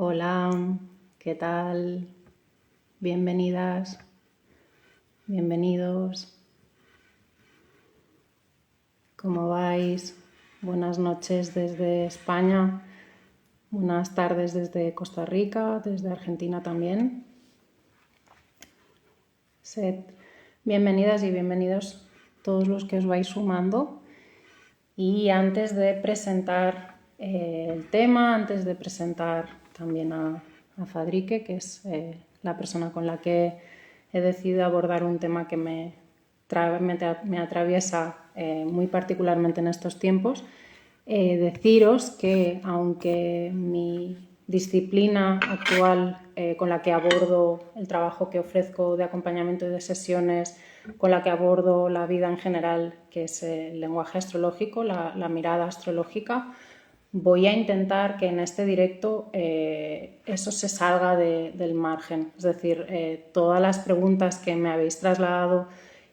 Hola, ¿qué tal? Bienvenidas, bienvenidos. ¿Cómo vais? Buenas noches desde España, buenas tardes desde Costa Rica, desde Argentina también. Sed bienvenidas y bienvenidos todos los que os vais sumando. Y antes de presentar el tema, antes de presentar también a Fadrique, que es la persona con la que he decidido abordar un tema que me atraviesa muy particularmente en estos tiempos, deciros que aunque mi disciplina actual con la que abordo el trabajo que ofrezco de acompañamiento y de sesiones, con la que abordo la vida en general, que es el lenguaje astrológico, la mirada astrológica, voy a intentar que en este directo eso se salga del margen. Es decir, todas las preguntas que me habéis trasladado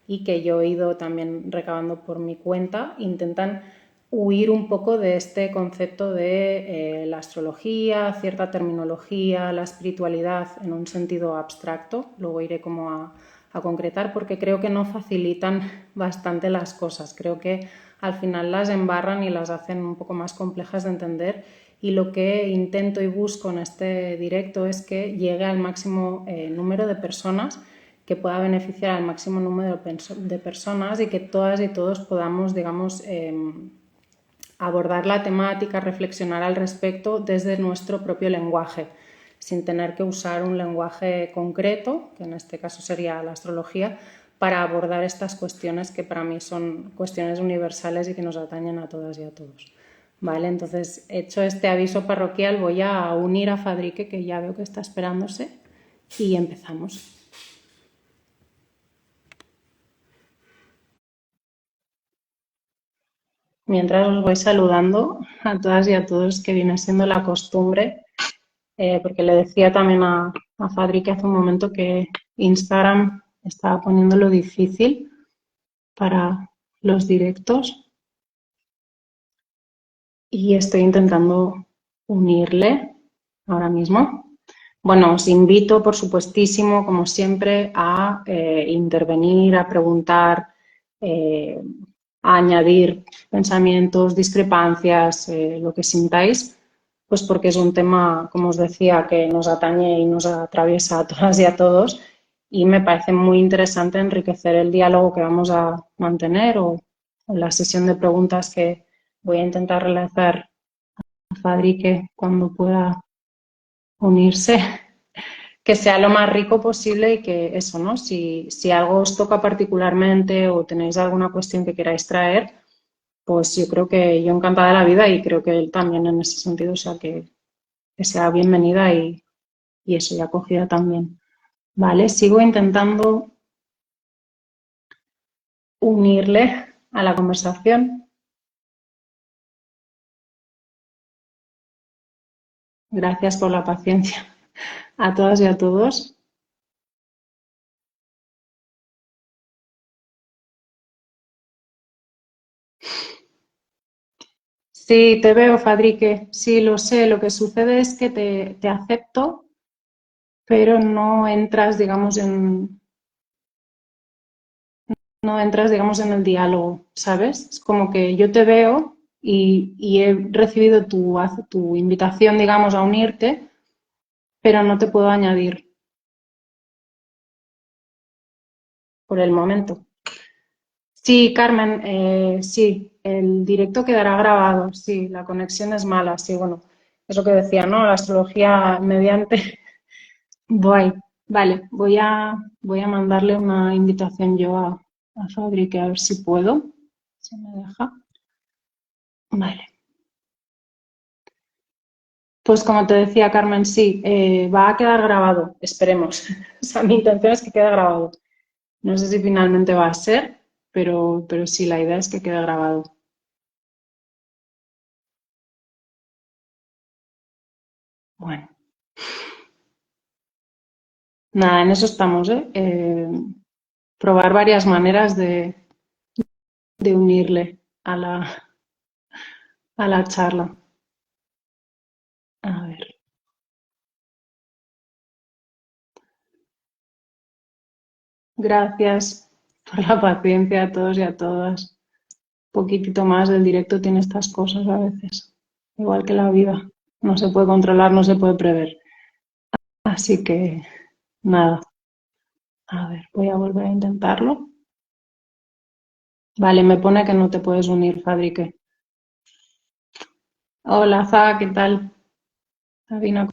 y que yo he ido también recabando por mi cuenta intentan huir un poco de este concepto de la astrología, cierta terminología, la espiritualidad en un sentido abstracto. Luego iré como a concretar porque creo que no facilitan bastante las cosas. Creo que al final las embarran y las hacen un poco más complejas de entender, y lo que intento y busco en este directo es que llegue al máximo número de personas, que pueda beneficiar al máximo número de personas y que todas y todos podamos, digamos, abordar la temática, reflexionar al respecto desde nuestro propio lenguaje, sin tener que usar un lenguaje concreto, que en este caso sería la astrología, para abordar estas cuestiones que para mí son cuestiones universales y que nos atañen a todas y a todos. Vale, entonces, hecho este aviso parroquial, voy a unir a Fadrique, que ya veo que está esperándose, y empezamos. Mientras os voy saludando a todas y a todos, que viene siendo la costumbre, porque le decía también a Fadri que hace un momento que Instagram estaba poniéndolo difícil para los directos, y estoy intentando unirle ahora mismo. Bueno, os invito, por supuestísimo, como siempre, a intervenir, a preguntar, a añadir pensamientos, discrepancias, lo que sintáis, pues porque es un tema, como os decía, que nos atañe y nos atraviesa a todas y a todos, y me parece muy interesante enriquecer el diálogo que vamos a mantener, o la sesión de preguntas que voy a intentar realizar a Fadri, que cuando pueda unirse, que sea lo más rico posible, y que eso, ¿no? Si algo os toca particularmente o tenéis alguna cuestión que queráis traer, pues yo creo que yo encantada de la vida, y creo que él también en ese sentido, o sea, que sea bienvenida y eso, y acogida también. Vale, sigo intentando unirle a la conversación. Gracias por la paciencia a todas y a todos. Sí, te veo, Fadrique. Sí, lo sé. Lo que sucede es que te acepto, pero no entras, digamos, en el diálogo, ¿sabes? Es como que yo te veo y he recibido tu invitación, digamos, a unirte, pero no te puedo añadir por el momento. Sí, Carmen, sí, el directo quedará grabado, sí, la conexión es mala, sí, bueno, eso que decía, ¿no? La astrología mediante. Voy, vale, voy a mandarle una invitación yo a Fabri, que a ver si puedo, si me deja. Vale. Pues como te decía, Carmen, sí, va a quedar grabado, esperemos. O sea, mi intención es que quede grabado. No sé si finalmente va a ser, pero sí, la idea es que quede grabado. Bueno, nada, en eso estamos, ¿eh? Probar varias maneras de unirle a la charla. A ver. Gracias por la paciencia a todos y a todas. Un poquitito más del directo tiene estas cosas a veces, igual que la vida. No se puede controlar, no se puede prever. Así que nada, a ver, voy a volver a intentarlo. Vale, me pone que no te puedes unir, Fabrique. Hola, Za, ¿qué tal? Sabina.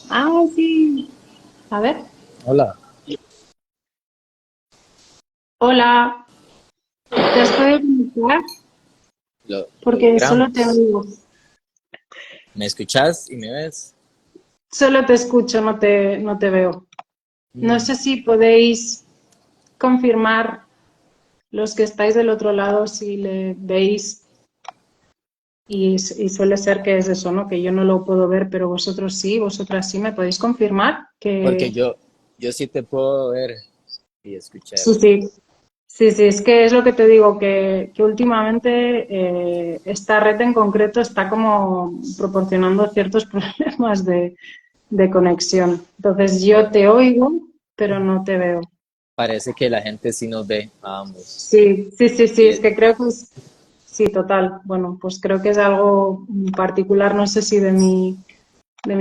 Ah, sí. A ver. Hola. Hola. ¿Te has podido conectar? Lo Porque solo te logramos. oigo. ¿Me escuchás y me ves? Solo te escucho, no te veo. No Mm, sé si podéis confirmar los que estáis del otro lado si le veis y suele ser que es eso, ¿no? Que yo no lo puedo ver, pero vosotros sí, vosotras sí. ¿Me podéis confirmar Porque que yo sí te puedo ver y escuchar. sí, sí, sí, sí, es que es lo que te digo, que últimamente esta red en concreto está como proporcionando ciertos problemas de conexión. Entonces yo Oh, te oigo, pero no te veo. parece que la gente sí nos ve a ambos. Sí, sí, sí, sí, Y es que creo que es, sí, total. Bueno, pues creo que es algo particular, no sé si de mi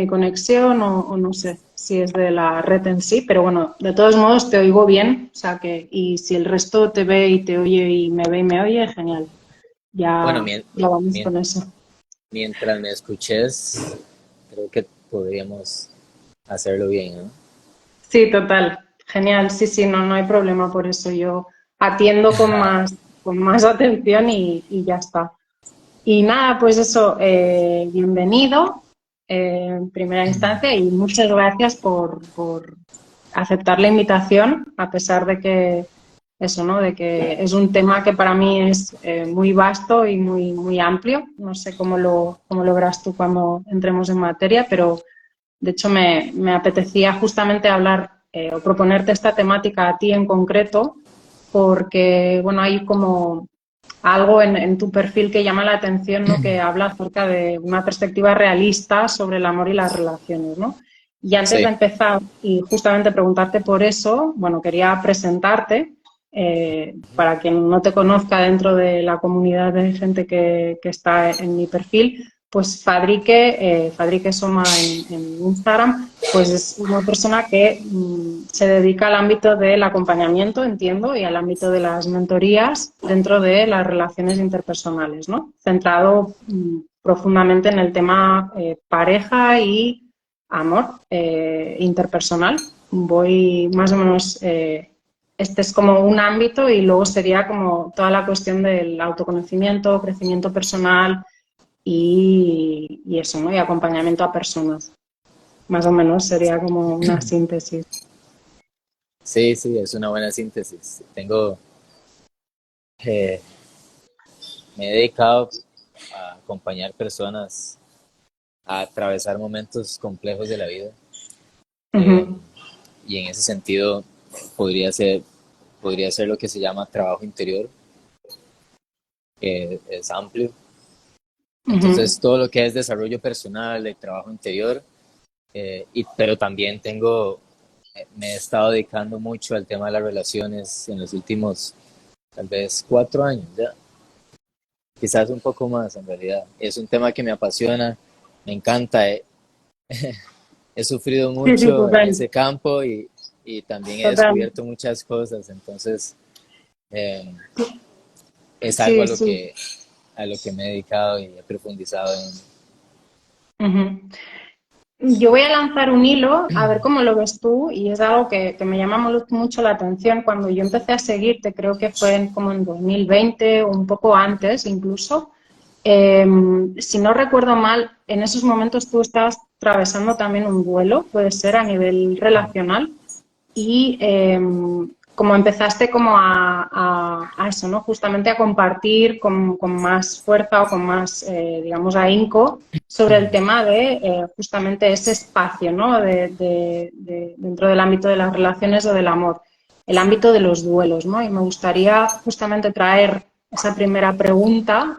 conexión o no sé si es de la red en sí, pero bueno, de todos modos te oigo bien, o sea que, y si el resto te ve y te oye y me ve y me oye, genial. bueno, Ya vamos mien- con eso. mientras me escuches, creo que podríamos hacerlo bien, ¿no? Sí, total. Genial. Sí, sí, no hay problema por eso. Yo atiendo con más atención y ya está. Y nada, pues eso, bienvenido en primera instancia y muchas gracias por aceptar la invitación, a pesar de que eso, ¿no? De que es un tema que para mí es muy vasto y muy, muy amplio. No sé cómo lo verás tú cuando entremos en materia, pero de hecho me apetecía justamente hablar o proponerte esta temática a ti en concreto, porque, bueno, hay como algo en tu perfil que llama la atención, ¿no? Que habla acerca de una perspectiva realista sobre el amor y las relaciones, ¿no? Y antes de Sí. empezar y justamente preguntarte por eso, bueno, quería presentarte para quien no te conozca dentro de la comunidad de gente que está en mi perfil, pues Fadrique Soma en Instagram, pues es una persona que se dedica al ámbito del acompañamiento, entiendo, y al ámbito de las mentorías dentro de las relaciones interpersonales, ¿no? Centrado profundamente en el tema pareja y amor interpersonal. Voy más o menos, este es como un ámbito y luego sería como toda la cuestión del autoconocimiento, crecimiento personal y eso, ¿no? Y acompañamiento a personas. Más o menos sería como una síntesis. Sí, sí, es una buena síntesis. Eh, me he dedicado a acompañar personas a atravesar momentos complejos de la vida. Eh, Ujú, y en ese sentido podría ser, podría ser lo que se llama trabajo interior, que es amplio. ujú, Entonces todo lo que es desarrollo personal, el trabajo interior, pero también me he estado dedicando mucho al tema de las relaciones en los últimos tal vez 4 años ya, quizás un poco más en realidad. Es un tema que me apasiona, me encanta, he sufrido sí, sí, mucho en total, ese campo y también he total. descubierto muchas cosas, entonces eh, es algo Sí, sí. a lo que me he dedicado y he profundizado en. Ujú. Yo voy a lanzar un hilo, a ver cómo lo ves tú, y es algo que me llama mucho la atención. Cuando yo empecé a seguirte, creo que fue como en 2020 o un poco antes incluso, eh, si no recuerdo mal, en esos momentos tú estabas atravesando también un duelo, puede ser a nivel relacional, y como empezaste como a eso, ¿no? Justamente a compartir con más fuerza o con más, digamos, ahínco sobre el tema de justamente ese espacio, ¿no? Dentro del ámbito de las relaciones o del amor, el ámbito de los duelos, ¿no? Y me gustaría justamente traer esa primera pregunta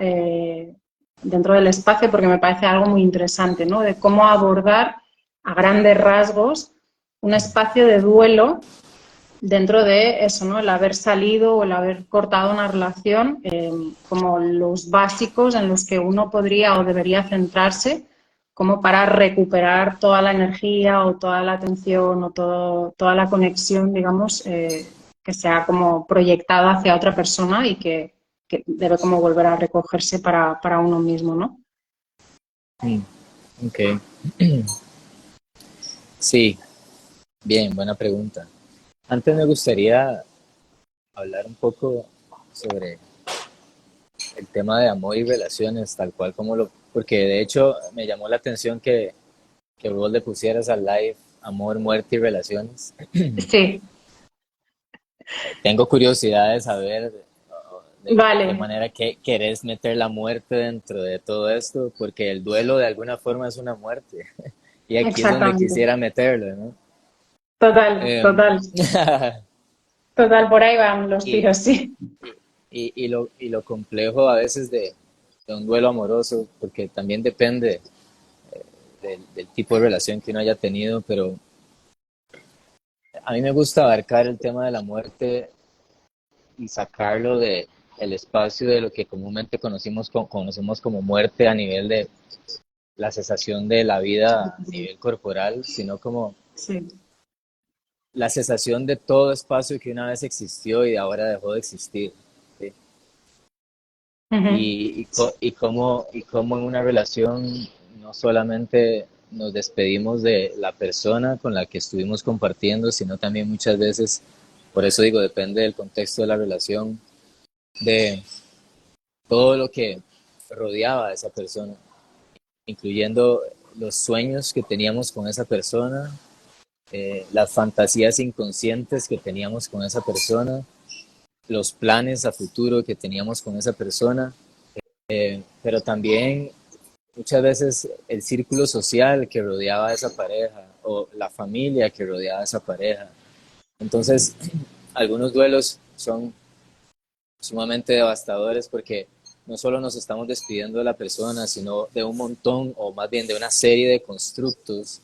dentro del espacio porque me parece algo muy interesante, ¿no? De cómo abordar a grandes rasgos un espacio de duelo dentro de eso, ¿no? El haber salido o el haber cortado una relación, como los básicos en los que uno podría o debería centrarse como para recuperar toda la energía o toda la atención o toda la conexión, digamos, que se ha como proyectado hacia otra persona y que debe como volver a recogerse para uno mismo, ¿no? Mm, ok. Sí, bien, buena pregunta. Antes me gustaría hablar un poco sobre el tema de amor y relaciones, tal cual como porque de hecho me llamó la atención que vos le pusieras al live amor, muerte y relaciones. Sí, Tengo curiosidad de saber de qué vale, manera que querés meter la muerte dentro de todo esto, porque el duelo de alguna forma es una muerte. Y aquí es donde exactamente. quisiera meterlo, ¿no? Total, Em, total, total, por ahí van los y, tiros, sí. y lo complejo a veces de un duelo amoroso, porque también depende del tipo de relación que uno haya tenido, pero a mí me gusta abarcar el tema de la muerte y sacarlo de el espacio de lo que comúnmente conocemos como muerte a nivel de la cesación de la vida a nivel corporal, sino como Sí. la cesación de todo espacio que una vez existió y ahora dejó de existir. ¿Sí? Ujú. Y cómo en una relación no solamente nos despedimos de la persona con la que estuvimos compartiendo, sino también muchas veces, por eso digo, depende del contexto de la relación, de todo lo que rodeaba a esa persona, incluyendo los sueños que teníamos con esa persona, las fantasías inconscientes que teníamos con esa persona, los planes a futuro que teníamos con esa persona, pero también muchas veces el círculo social que rodeaba a esa pareja o la familia que rodeaba a esa pareja. Entonces, algunos duelos son sumamente devastadores porque no solo nos estamos despidiendo de la persona, sino de un montón o más bien de una serie de constructos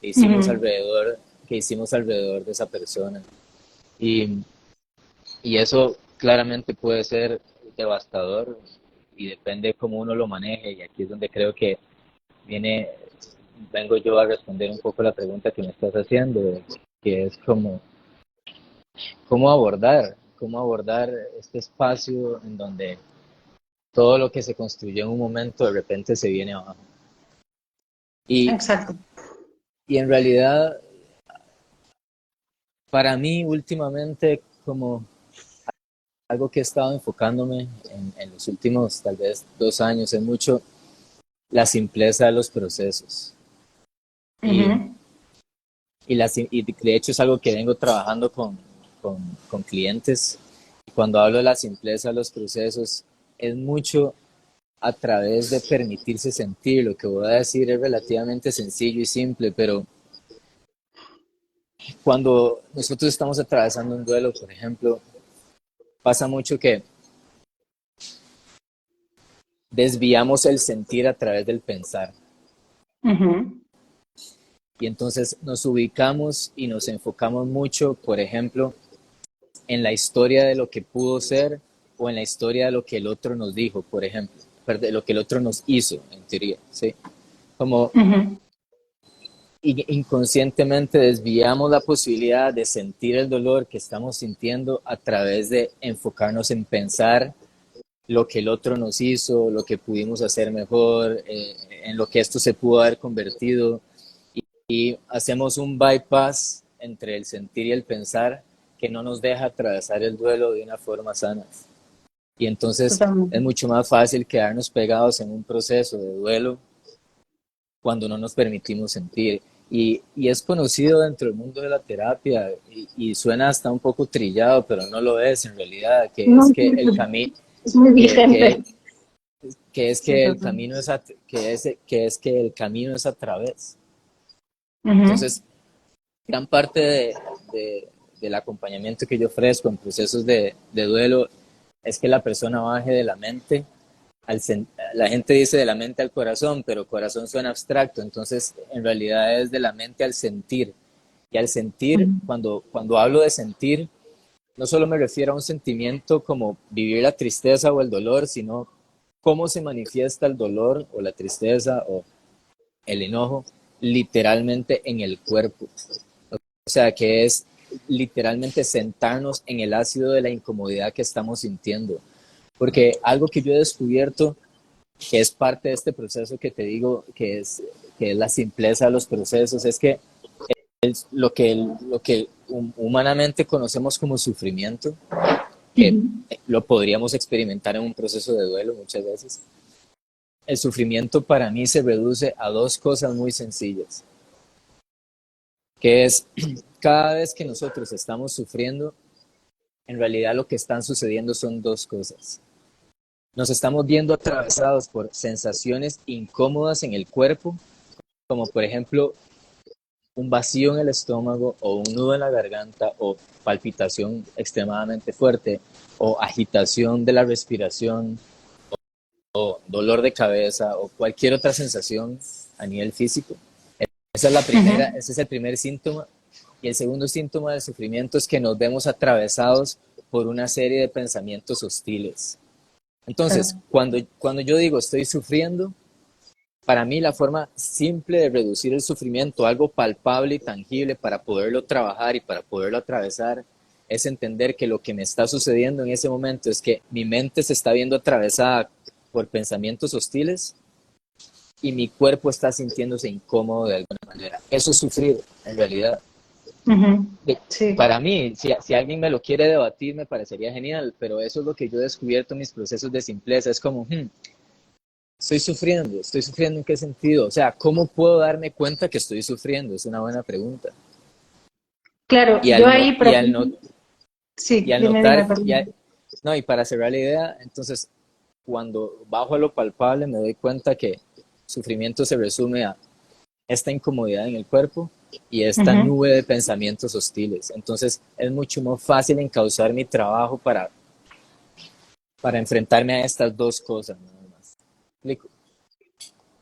que hicimos Ujú. alrededor, que hicimos alrededor de esa persona. Y, y eso claramente puede ser devastador y depende cómo uno lo maneje. Y aquí es donde creo que viene, vengo yo a responder un poco la pregunta que me estás haciendo, que es cómo abordar este espacio en donde todo lo que se construyó en un momento de repente se viene abajo. Y, Exacto. y en realidad, para mí últimamente, como algo que he estado enfocándome en los últimos tal vez 2 años, es mucho la simpleza de los procesos. Y, Ujú. y de hecho es algo que vengo trabajando con clientes. Y cuando hablo de la simpleza de los procesos, es mucho a través de permitirse sentir. Lo que voy a decir es relativamente sencillo y simple, pero cuando nosotros estamos atravesando un duelo, por ejemplo, pasa mucho que desviamos el sentir a través del pensar. Ujú. Y entonces nos ubicamos y nos enfocamos mucho, por ejemplo, en la historia de lo que pudo ser o en la historia de lo que el otro nos dijo, por ejemplo, de lo que el otro nos hizo, en teoría, ¿sí? Como Ujú. inconscientemente desviamos la posibilidad de sentir el dolor que estamos sintiendo a través de enfocarnos en pensar lo que el otro nos hizo, lo que pudimos hacer mejor, en lo que esto se pudo haber convertido. Y hacemos un bypass entre el sentir y el pensar que no nos deja atravesar el duelo de una forma sana. Y entonces es Totalmente. mucho más fácil quedarnos pegados en un proceso de duelo cuando no nos permitimos sentir. Y es conocido dentro del mundo de la terapia y suena hasta un poco trillado, pero no lo es en realidad, que No, es que sí, el camino, es muy que, vigente. que es Sí, que el total. camino es que el camino es a través. Ujú. Entonces, gran parte del acompañamiento que yo ofrezco en procesos de duelo es que la persona baje de la mente la gente dice de la mente al corazón, pero corazón suena abstracto, entonces en realidad es de la mente al sentir Y al sentir, cuando hablo de sentir, no solo me refiero a un sentimiento como vivir la tristeza o el dolor, sino cómo se manifiesta el dolor o la tristeza o el enojo literalmente en el cuerpo. O sea, que es literalmente sentarnos en el ácido de la incomodidad que estamos sintiendo. Porque algo que yo he descubierto, que es parte de este proceso que te digo, que es la simpleza de los procesos, es que lo que humanamente conocemos como sufrimiento, que lo podríamos experimentar en un proceso de duelo muchas veces, el sufrimiento para mí se reduce a dos cosas muy sencillas, que es cada vez que nosotros estamos sufriendo, en realidad lo que están sucediendo son dos cosas. Nos estamos viendo atravesados por sensaciones incómodas en el cuerpo, como por ejemplo un vacío en el estómago o un nudo en la garganta o palpitación extremadamente fuerte o agitación de la respiración o dolor de cabeza o cualquier otra sensación a nivel físico. Esa es la primera, ese es el primer síntoma. Y el segundo síntoma del sufrimiento es que nos vemos atravesados por una serie de pensamientos hostiles. Entonces, cuando yo digo estoy sufriendo, para mí la forma simple de reducir el sufrimiento, algo palpable y tangible para poderlo trabajar y para poderlo atravesar, es entender que lo que me está sucediendo en ese momento es que mi mente se está viendo atravesada por pensamientos hostiles y mi cuerpo está sintiéndose incómodo de alguna manera. Eso es sufrir, en realidad. Sí. Para mí, si alguien me lo quiere debatir, me parecería genial, pero eso es lo que yo he descubierto en mis procesos de simpleza. Es como, ¿estoy sufriendo en qué sentido? O sea, ¿cómo puedo darme cuenta que estoy sufriendo? Es una buena pregunta. Claro, Y yo al, no, ahí, por ejemplo, y sí, al dime, notar, perdón. no, y para cerrar la idea, entonces, cuando bajo a lo palpable, me doy cuenta que sufrimiento se resume a esta incomodidad en el cuerpo y esta nube de pensamientos hostiles. Entonces, es mucho más fácil encauzar mi trabajo para enfrentarme a estas dos cosas, nada más. ¿Explico?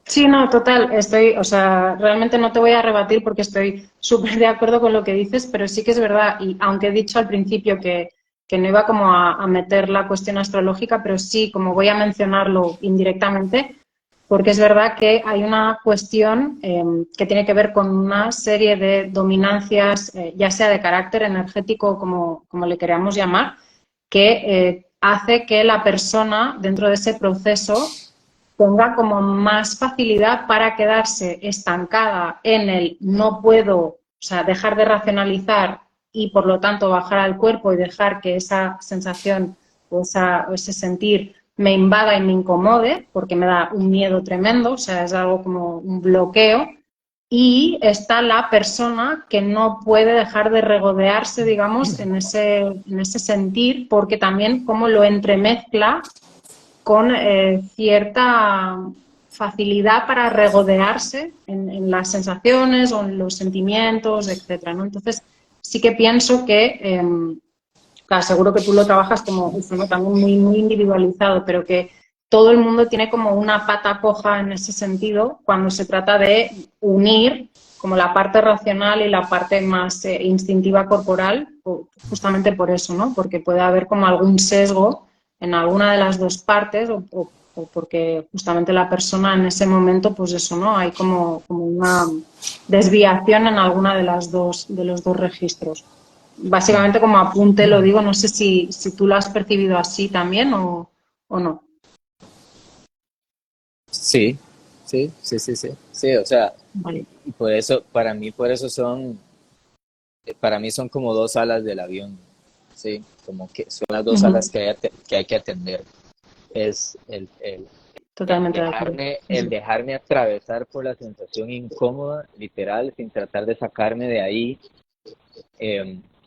Sí, no, total, o sea, realmente no te voy a rebatir porque estoy súper de acuerdo con lo que dices, pero sí que es verdad, y aunque he dicho al principio que no iba como a meter la cuestión astrológica, pero sí, como voy a mencionarlo indirectamente, porque es verdad que hay una cuestión que tiene que ver con una serie de dominancias, ya sea de carácter energético, como le queramos llamar, que hace que la persona dentro de ese proceso tenga como más facilidad para quedarse estancada en el no puedo, o sea, dejar de racionalizar y por lo tanto bajar al cuerpo y dejar que esa sensación o ese sentir me invada y me incomode porque me da un miedo tremendo, o sea, es algo como un bloqueo. Y está la persona que no puede dejar de regodearse, digamos, en ese sentir, porque también como lo entremezcla con cierta facilidad para regodearse en las sensaciones o en los sentimientos, etcétera, ¿no? Entonces, sí que pienso que, claro, seguro que tú lo trabajas como eso, ¿no? También muy, muy individualizado, pero que todo el mundo tiene como una pata coja en ese sentido cuando se trata de unir como la parte racional y la parte más instintiva corporal, justamente por eso, ¿no? Porque puede haber como algún sesgo en alguna de las dos partes o porque justamente la persona en ese momento, pues eso, ¿no? Hay como una desviación en alguna de los dos registros. Básicamente como apunte lo digo, no sé si tú lo has percibido así también o no. Sí, sí, sí, sí, sí. Sí, o sea, Vale. y por eso, para mí son como dos alas del avión, sí, como que son las dos alas Ujú. que hay que atender. Es el Totalmente de acuerdo. dejarme, el dejarme atravesar por la sensación incómoda, literal, sin tratar de sacarme de ahí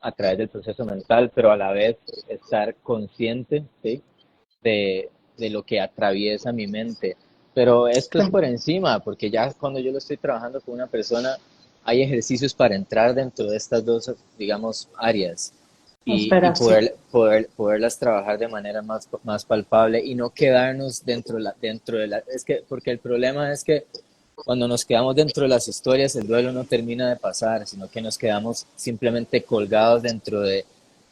a través del proceso mental, pero a la vez estar consciente, ¿sí? de lo que atraviesa mi mente. Pero esto es por encima, porque ya cuando yo lo estoy trabajando con una persona, hay ejercicios para entrar dentro de estas dos, digamos, áreas y Espera, sí. poderlas trabajar de manera más palpable y no quedarnos dentro de la, es que, porque el problema es que cuando nos quedamos dentro de las historias, el duelo no termina de pasar, sino que nos quedamos simplemente colgados dentro de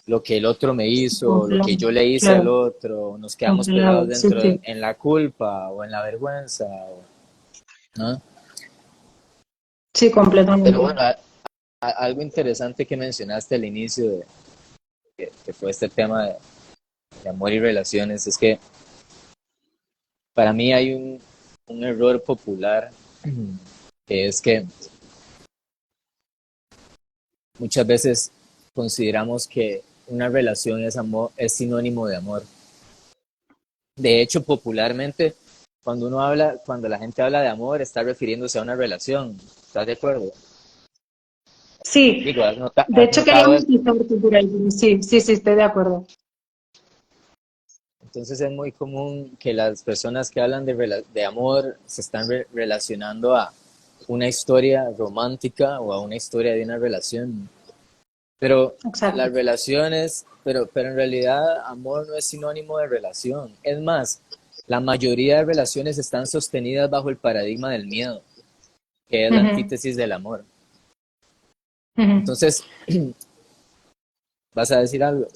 lo que el otro me hizo, lo que Congelado, yo le hice al claro, otro, nos quedamos pegados congelado, sí, dentro sí. en la culpa o en la vergüenza, ¿no? Sí, Pero completamente. bueno, algo interesante que mencionaste al inicio, que fue este tema de amor y relaciones, es que para mí hay un error popular, que es que muchas veces consideramos que una relación es amor, es sinónimo de amor. De hecho, popularmente, cuando la gente habla de amor, está refiriéndose a una relación. ¿Estás de acuerdo? Sí, Digo, de has hecho quería notado esto. matizarte por ahí, pero sí, sí, sí, estoy de acuerdo. Entonces es muy común que las personas que hablan de amor se están relacionando a una historia romántica o a una historia de una relación. Pero Exacto. las relaciones, pero en realidad amor no es sinónimo de relación. Es más, la mayoría de relaciones están sostenidas bajo el paradigma del miedo, que es la Ujú, antítesis del amor. ujú. Entonces, vas a decir algo.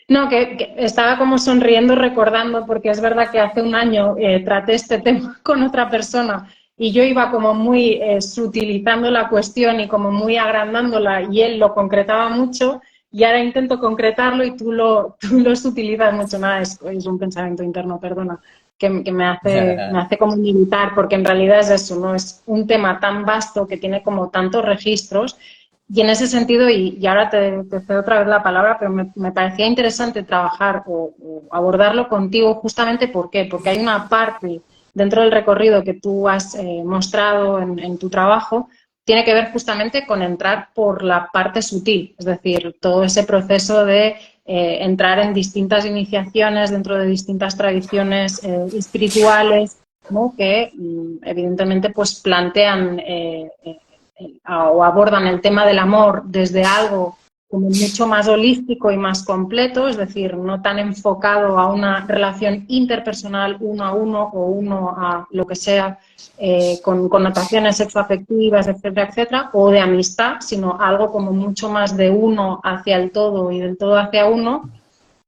No, que estaba como sonriendo recordando, porque es verdad que hace un año traté este tema con otra persona y yo iba como muy sutilizando la cuestión y como muy agrandándola y él lo concretaba mucho y ahora intento concretarlo y tú lo sutilizas mucho. Nada, es un pensamiento interno, perdona, que me hace como militar, porque en realidad es eso, ¿no? Es un tema tan vasto que tiene como tantos registros y en ese sentido, y ahora te cedo otra vez la palabra, pero me parecía interesante trabajar o abordarlo contigo justamente ¿por qué? Porque hay una parte dentro del recorrido que tú has mostrado en tu trabajo, tiene que ver justamente con entrar por la parte sutil, es decir, todo ese proceso de entrar en distintas iniciaciones dentro de distintas tradiciones espirituales, ¿no? Que evidentemente pues plantean o abordan el tema del amor desde algo como mucho más holístico y más completo, es decir, no tan enfocado a una relación interpersonal uno a uno o uno a lo que sea, con connotaciones sexoafectivas, etcétera, etcétera, o de amistad, sino algo como mucho más de uno hacia el todo y del todo hacia uno,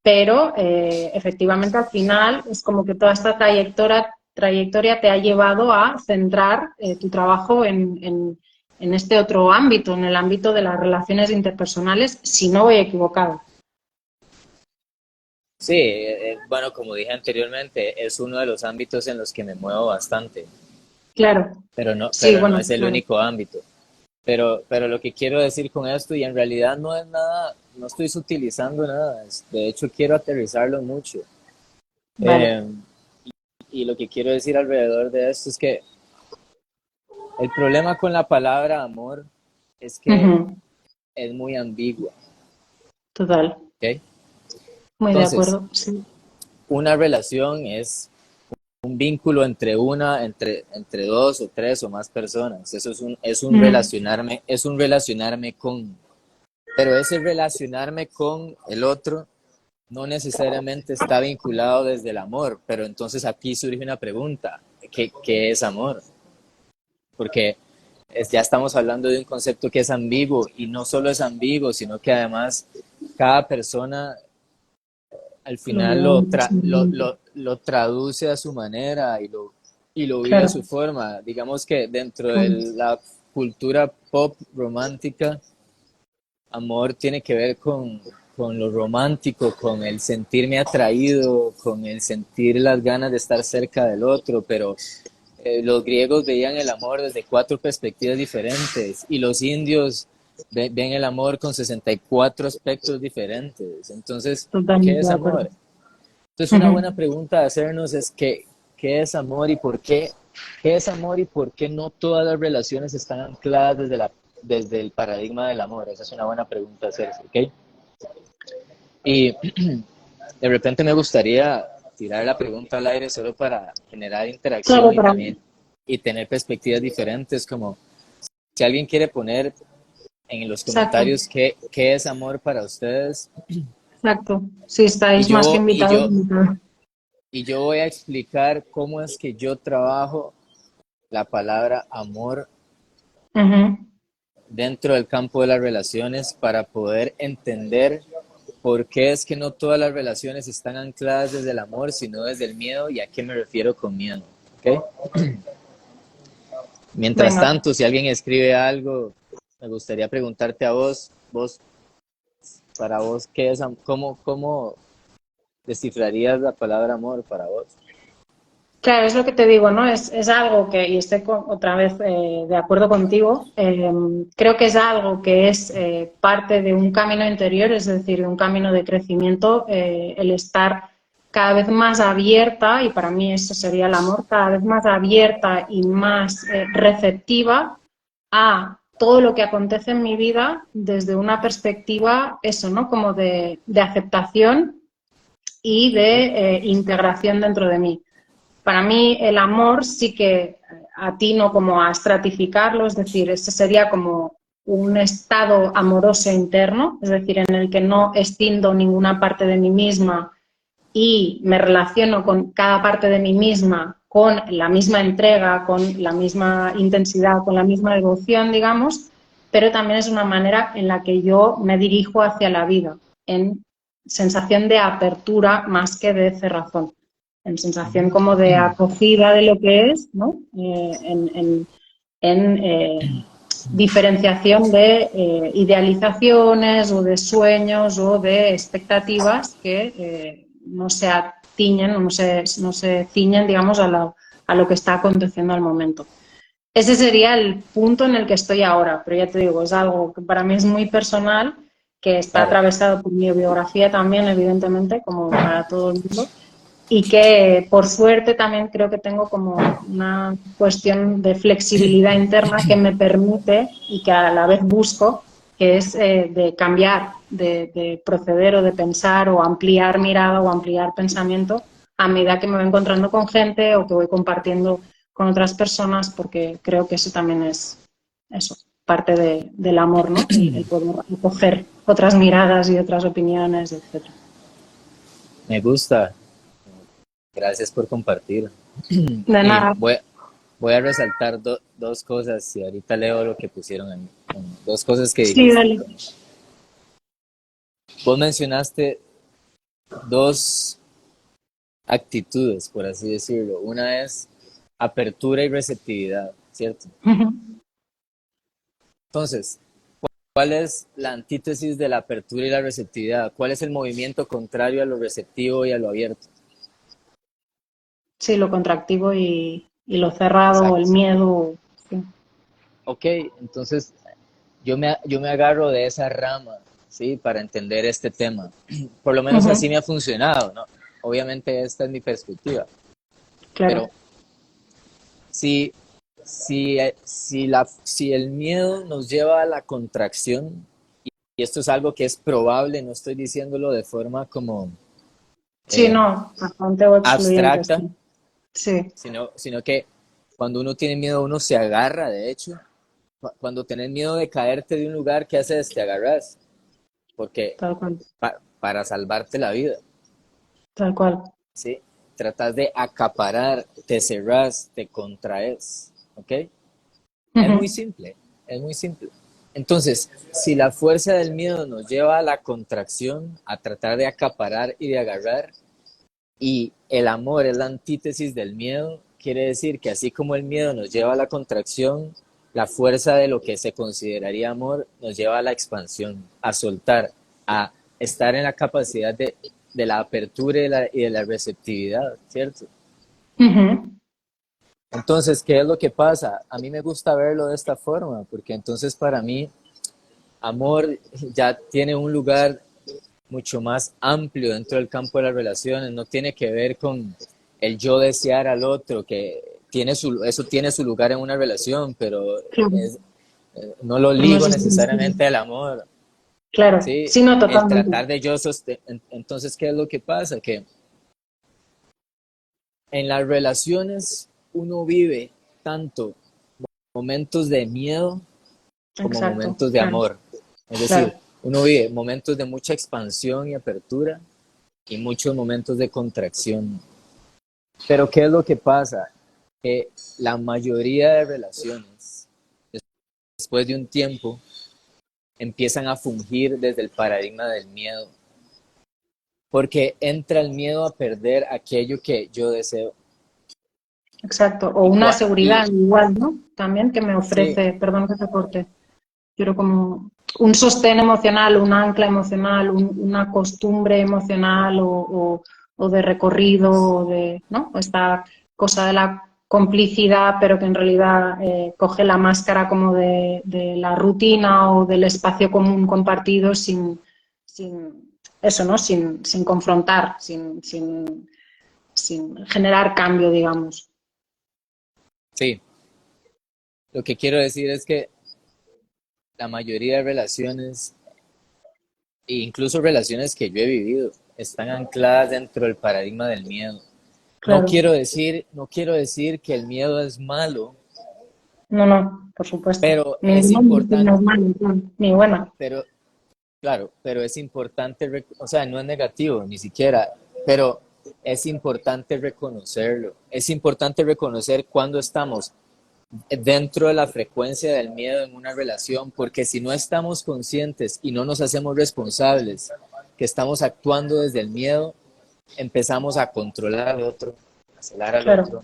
pero efectivamente al final es como que toda esta trayectoria te ha llevado a centrar tu trabajo en este otro ámbito, en el ámbito de las relaciones interpersonales, si no voy equivocado. Sí, bueno, como dije anteriormente, es uno de los ámbitos en los que me muevo bastante, Claro, sí, pero no bueno, es el claro. único ámbito. Pero lo que quiero decir con esto, y en realidad no es nada, no estoy sutilizando nada, de hecho quiero aterrizarlo mucho. Vale. Eh, y lo que quiero decir alrededor de esto es que el problema con la palabra amor es que Ujú. es muy ambigua, Total. ¿ok? Muy de Entonces, acuerdo. Sí. una relación es un vínculo entre dos o tres o más personas. Eso Mm. es un relacionarme con, pero ese relacionarme con el otro no necesariamente está vinculado desde el amor, pero entonces aquí surge una pregunta, ¿qué es amor? Porque ya estamos hablando de un concepto que es ambiguo y no solo es ambiguo, sino que además cada persona al Lo final veo personalmente. lo traduce a su manera y lo vive a su Claro, forma. Digamos que dentro de claro. la cultura pop romántica, amor tiene que ver con lo romántico, con el sentirme atraído, con el sentir las ganas de estar cerca del otro, pero los griegos veían el amor desde cuatro perspectivas diferentes y los indios ven el amor con 64 aspectos diferentes. Entonces, ¿qué Totalmente es de acuerdo. amor? Entonces, una Ujú. buena pregunta a hacernos es ¿qué es amor y por qué? ¿Qué es amor y por qué no todas las relaciones están ancladas desde el paradigma del amor? Esa es una buena pregunta a hacerse, ¿ok? Y de repente me gustaría tirar la pregunta al aire solo para generar Claro, interacción y para también y tener perspectivas diferentes, como si alguien quiere poner en los exacto, comentarios qué es amor para ustedes exacto. Si y estáis más que yo, y invitados, yo, invitados. y yo voy a explicar cómo es que yo trabajo la palabra amor Ujú. dentro del campo de las relaciones para poder entender por qué es que no todas las relaciones están ancladas desde el amor, sino desde el miedo, y a qué me refiero con miedo. ¿Okay? Mientras Venga. tanto, si alguien escribe algo, me gustaría preguntarte a vos, para vos, ¿qué es, cómo descifrarías la palabra amor para vos? Claro, es lo que te digo, ¿no? Es algo que, y estoy otra vez de acuerdo contigo, creo que es algo que es parte de un camino interior, es decir, de un camino de crecimiento, el estar cada vez más abierta, y para mí eso sería el amor, cada vez más abierta y más receptiva a todo lo que acontece en mi vida desde una perspectiva, eso, ¿no? Como de aceptación y de integración dentro de mí. Para mí el amor sí que atino como a estratificarlo, es decir, ese sería como un estado amoroso interno, es decir, en el que no escindo ninguna parte de mí misma y me relaciono con cada parte de mí misma con la misma entrega, con la misma intensidad, con la misma devoción, digamos, pero también es una manera en la que yo me dirijo hacia la vida, en sensación de apertura más que de cerrazón, en sensación como de acogida de lo que es, ¿no? En diferenciación de idealizaciones o de sueños o de expectativas que no se atiñen o no se ciñen, digamos, a lo que está aconteciendo al momento. Ese sería el punto en el que estoy ahora, pero ya te digo, es algo que para mí es muy personal, que está Claro. atravesado por mi biografía también, evidentemente, como para todo el mundo, y que por suerte también creo que tengo como una cuestión de flexibilidad interna que me permite y que a la vez busco, que es de cambiar, de proceder o de pensar o ampliar mirada o ampliar pensamiento a medida que me voy encontrando con gente o que voy compartiendo con otras personas, porque creo que eso también es eso, parte del amor, ¿no? El poder acoger otras miradas y otras opiniones, etcétera. Me gusta, gracias por compartir. De Y nada. voy a resaltar dos cosas, y ahorita leo lo que pusieron dos cosas que Sí, dijiste. dale. Vos mencionaste dos actitudes, por así decirlo. Una es apertura y receptividad, ¿cierto? Entonces, ¿cuál es la antítesis de la apertura y la receptividad? ¿Cuál es el movimiento contrario a lo receptivo y a lo abierto? Sí, lo contractivo y lo cerrado, o el Exacto. miedo. Sí. Ok, entonces yo me agarro de esa rama, ¿sí? Para entender este tema. Por lo menos así me ha funcionado, ¿no? Obviamente esta es mi perspectiva, Claro. pero si, si el miedo nos lleva a la contracción, y esto es algo que es probable, no estoy diciéndolo de forma como Sí, eh, no, bastante o excluyente. abstracta, Sí. Sí, sino que cuando uno tiene miedo, uno se agarra, de hecho. Cuando tenés miedo de caerte de un lugar, ¿qué haces? Te agarras, porque tal cual. para salvarte la vida, Tal cual. ¿sí? Tratas de acaparar, te cerras, te contraes, ¿ok? Es muy simple, es muy simple. Entonces, si la fuerza del miedo nos lleva a la contracción, a tratar de acaparar y de agarrar, y el amor es la antítesis del miedo, quiere decir que así como el miedo nos lleva a la contracción, la fuerza de lo que se consideraría amor nos lleva a la expansión, a soltar, a estar en la capacidad de la apertura y de la receptividad, ¿cierto? Entonces, ¿qué es lo que pasa? A mí me gusta verlo de esta forma, porque entonces para mí amor ya tiene un lugar mucho más amplio dentro del campo de las relaciones, no tiene que ver con el yo desear al otro, que eso tiene su lugar en una relación, pero Claro. no lo No ligo es extensivo. necesariamente al amor, Claro. ¿sí? Sí, no, El totalmente. tratar de yo sostener. Entonces, ¿qué es lo que pasa? Que en las relaciones uno vive tanto momentos de miedo como Exacto. momentos de Claro. amor. Es decir, Claro. uno vive momentos de mucha expansión y apertura y muchos momentos de contracción. Pero ¿qué es lo que pasa? que la mayoría de relaciones, después de un tiempo, empiezan a fungir desde el paradigma del miedo, porque entra el miedo a perder aquello que yo deseo. Exacto, o Y, una cua- seguridad y igual, ¿no? También que me sí, ofrece, perdón que te corte, pero como un sostén emocional, un ancla emocional, una costumbre emocional o de recorrido, o de, ¿no? Esta cosa de la complicidad, pero que en realidad coge la máscara como de la rutina o del espacio común compartido sin eso, ¿no? Sin confrontar, sin generar cambio, digamos. sí, lo que quiero decir es que la mayoría de relaciones, e incluso relaciones que yo he vivido, están ancladas dentro del paradigma del miedo. Claro. No quiero decir que el miedo es malo, No, no, por supuesto. pero es Ninguna es importante, normal, ni buena. pero claro, pero es importante, o sea, no es negativo ni siquiera, pero es importante reconocerlo. Es importante reconocer cuando estamos dentro de la frecuencia del miedo en una relación, porque si no estamos conscientes y no nos hacemos responsables que estamos actuando desde el miedo, empezamos a controlar al otro, a celar al Claro. otro,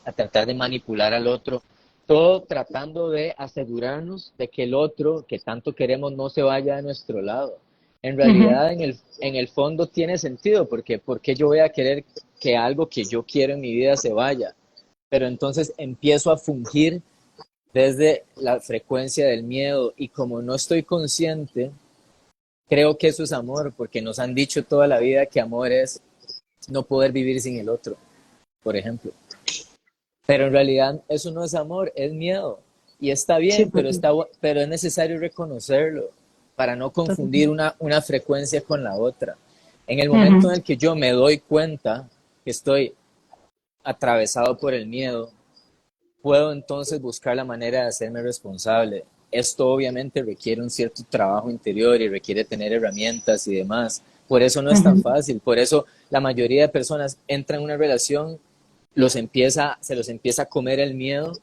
a tratar de manipular al otro, todo tratando de asegurarnos de que el otro que tanto queremos no se vaya de nuestro lado. En Ujú. realidad, en el fondo tiene sentido, porque ¿por qué yo voy a querer que algo que yo quiero en mi vida se vaya? Pero entonces empiezo a fungir desde la frecuencia del miedo y como no estoy consciente, creo que eso es amor, porque nos han dicho toda la vida que amor es no poder vivir sin el otro, por ejemplo. Pero en realidad eso no es amor, es miedo. Y está Sí, bien, pues, pero es necesario reconocerlo para no total. confundir una frecuencia con la otra. En el momento Ujú. en el que yo me doy cuenta que estoy atravesado por el miedo, puedo entonces buscar la manera de hacerme responsable. Esto obviamente requiere un cierto trabajo interior y requiere tener herramientas y demás. Por eso no es tan Ujú. fácil. Por eso la mayoría de personas entran en una relación, se los empieza a comer el miedo,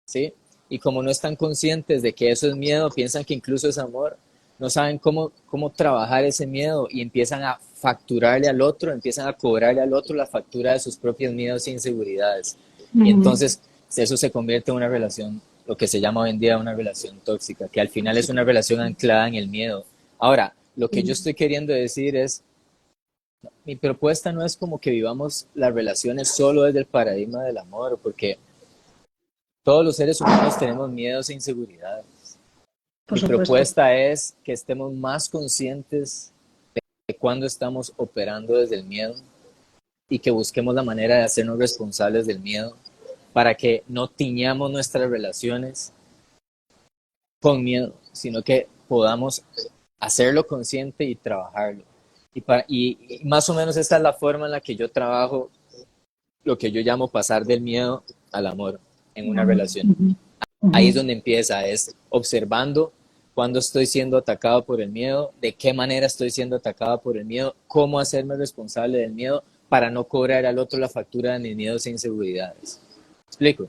¿sí? Y como no están conscientes de que eso es miedo, piensan que incluso es amor, no saben cómo trabajar ese miedo y empiezan a facturarle al otro, empiezan a cobrarle al otro la factura de sus propios miedos e inseguridades. Y Ujú. entonces eso se convierte en una relación, lo que se llama hoy en día una relación tóxica, que al final es Tóxica. una relación anclada en el miedo. Ahora, lo que yo Sí. estoy queriendo decir es, mi propuesta no es como que vivamos las relaciones solo desde el paradigma del amor, porque todos los seres humanos tenemos miedos e inseguridades. Por Mi supuesto. propuesta es que estemos más conscientes de cuándo estamos operando desde el miedo y que busquemos la manera de hacernos responsables del miedo para que no tiñamos nuestras relaciones con miedo, sino que podamos hacerlo consciente y trabajarlo. Y más o menos esta es la forma en la que yo trabajo lo que yo llamo pasar del miedo al amor en una Ujú. relación. Ujú. Ahí es donde empieza, es observando cuándo estoy siendo atacado por el miedo, de qué manera estoy siendo atacado por el miedo, cómo hacerme responsable del miedo para no cobrar al otro la factura de mis miedos e inseguridades. ¿Explico?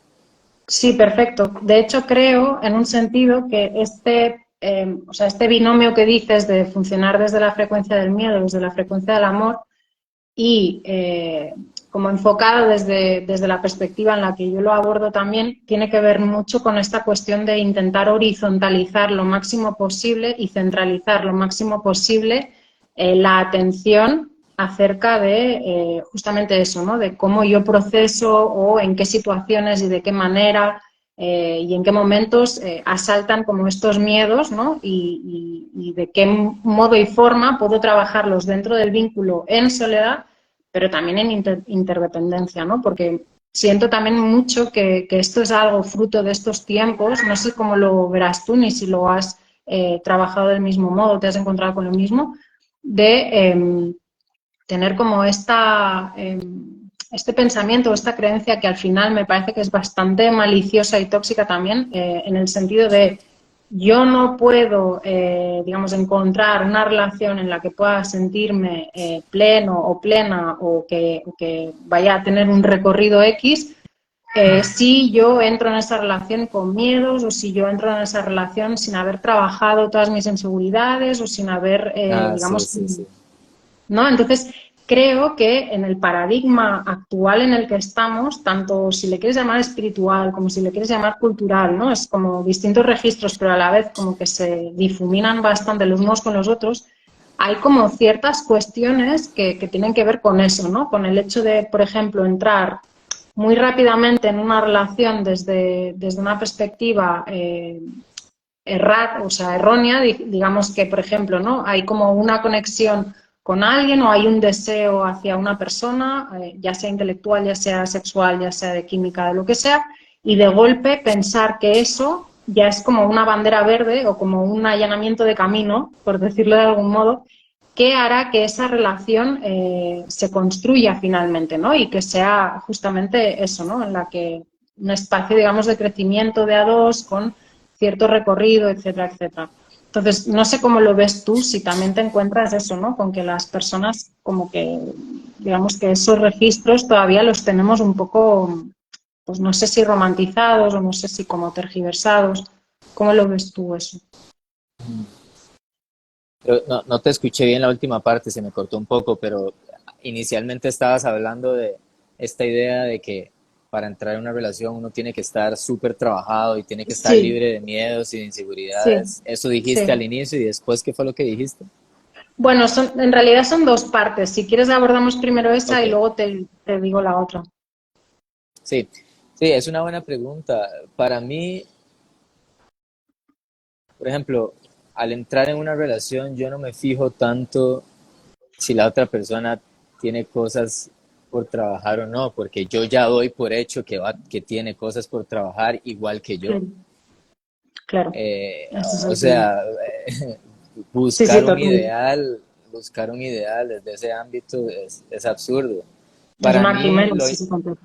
Sí, perfecto. De hecho, creo en un sentido que o sea, este binomio que dices de funcionar desde la frecuencia del miedo, desde la frecuencia del amor, y como enfocado desde la perspectiva en la que yo lo abordo también, tiene que ver mucho con esta cuestión de intentar horizontalizar lo máximo posible y centralizar lo máximo posible la atención acerca de justamente eso, ¿no? De cómo yo proceso o en qué situaciones y de qué manera y en qué momentos asaltan como estos miedos, ¿no? Y de qué modo y forma puedo trabajarlos dentro del vínculo en soledad, pero también en interdependencia, ¿no? Porque siento también mucho que esto es algo fruto de estos tiempos, no sé cómo lo verás tú, ni si lo has trabajado del mismo modo, te has encontrado con lo mismo, de tener como este pensamiento o esta creencia que al final me parece que es bastante maliciosa y tóxica también, en el sentido de yo no puedo, digamos, encontrar una relación en la que pueda sentirme pleno o plena o que vaya a tener un recorrido X si yo entro en esa relación con miedos o si yo entro en esa relación sin haber trabajado todas mis inseguridades o sin haber, Sí, digamos, sí, sí. ¿no? Entonces, creo que en el paradigma actual en el que estamos, tanto si le quieres llamar espiritual como si le quieres llamar cultural, ¿no? Es como distintos registros, pero a la vez como que se difuminan bastante los unos con los otros. Hay como ciertas cuestiones que tienen que ver con eso, ¿no? Con el hecho de, por ejemplo, entrar muy rápidamente en una relación desde una perspectiva o sea, errónea, digamos que, por ejemplo, ¿no? Hay como una conexión con alguien o hay un deseo hacia una persona, ya sea intelectual, ya sea sexual, ya sea de química, de lo que sea, y de golpe pensar que eso ya es como una bandera verde o como un allanamiento de camino, por decirlo de algún modo, que hará que esa relación se construya finalmente, ¿no? Y que sea justamente eso, ¿no? En la que un espacio, digamos, de crecimiento de a dos con cierto recorrido, etcétera, etcétera. Entonces, no sé cómo lo ves tú, si también te encuentras eso, ¿no? Con que las personas, como que, digamos que esos registros todavía los tenemos un poco, pues no sé si romantizados o no sé si como tergiversados. ¿Cómo lo ves tú eso? Pero no te escuché bien la última parte, se me cortó un poco, pero inicialmente estabas hablando de esta idea de que para entrar en una relación uno tiene que estar súper trabajado y tiene que estar Sí, libre de miedos y de sí, inseguridades. Eso dijiste al sí. inicio y después, ¿qué fue lo que dijiste? Bueno, en realidad son dos partes. Si quieres abordamos primero esa Ok, y luego te digo la otra. sí, sí, es una buena pregunta. Para mí, por ejemplo, al entrar en una relación yo no me fijo tanto si la otra persona tiene cosas por trabajar o no, porque yo ya doy por hecho que tiene cosas por trabajar igual que yo. Sí, claro, Eh, ese es o el tema. sea, Sí, sí, buscar un total. ideal, buscar un ideal desde ese ámbito es absurdo. Es Para una mí quimera, sí, sí, completo.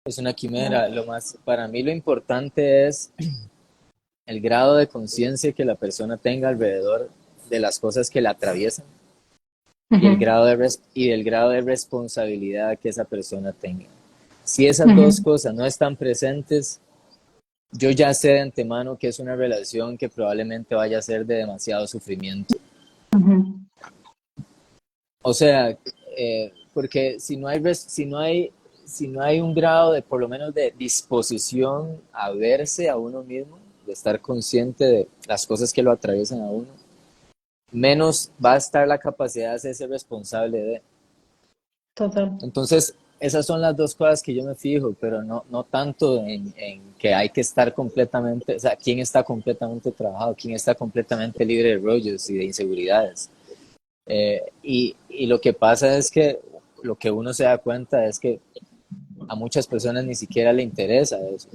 es una quimera. Para mí lo importante es el grado de conciencia que la persona tenga alrededor de las cosas que la atraviesan y Ujú, el grado de responsabilidad que esa persona tenga. Si esas dos ujú, cosas no están presentes, yo ya sé de antemano que es una relación que probablemente vaya a ser de demasiado sufrimiento. ujú, O sea, porque si no hay un grado de, por lo menos, de disposición a verse a uno mismo, de estar consciente de las cosas que lo atraviesan a uno, menos va a estar la capacidad de hacerse responsable de. total. Entonces, esas son las dos cosas que yo me fijo, pero no tanto en que hay que estar completamente, o sea, quién está completamente trabajado, quién está completamente libre de rollos y de inseguridades. Y lo que pasa es que lo que uno se da cuenta es que a muchas personas ni siquiera le interesa eso.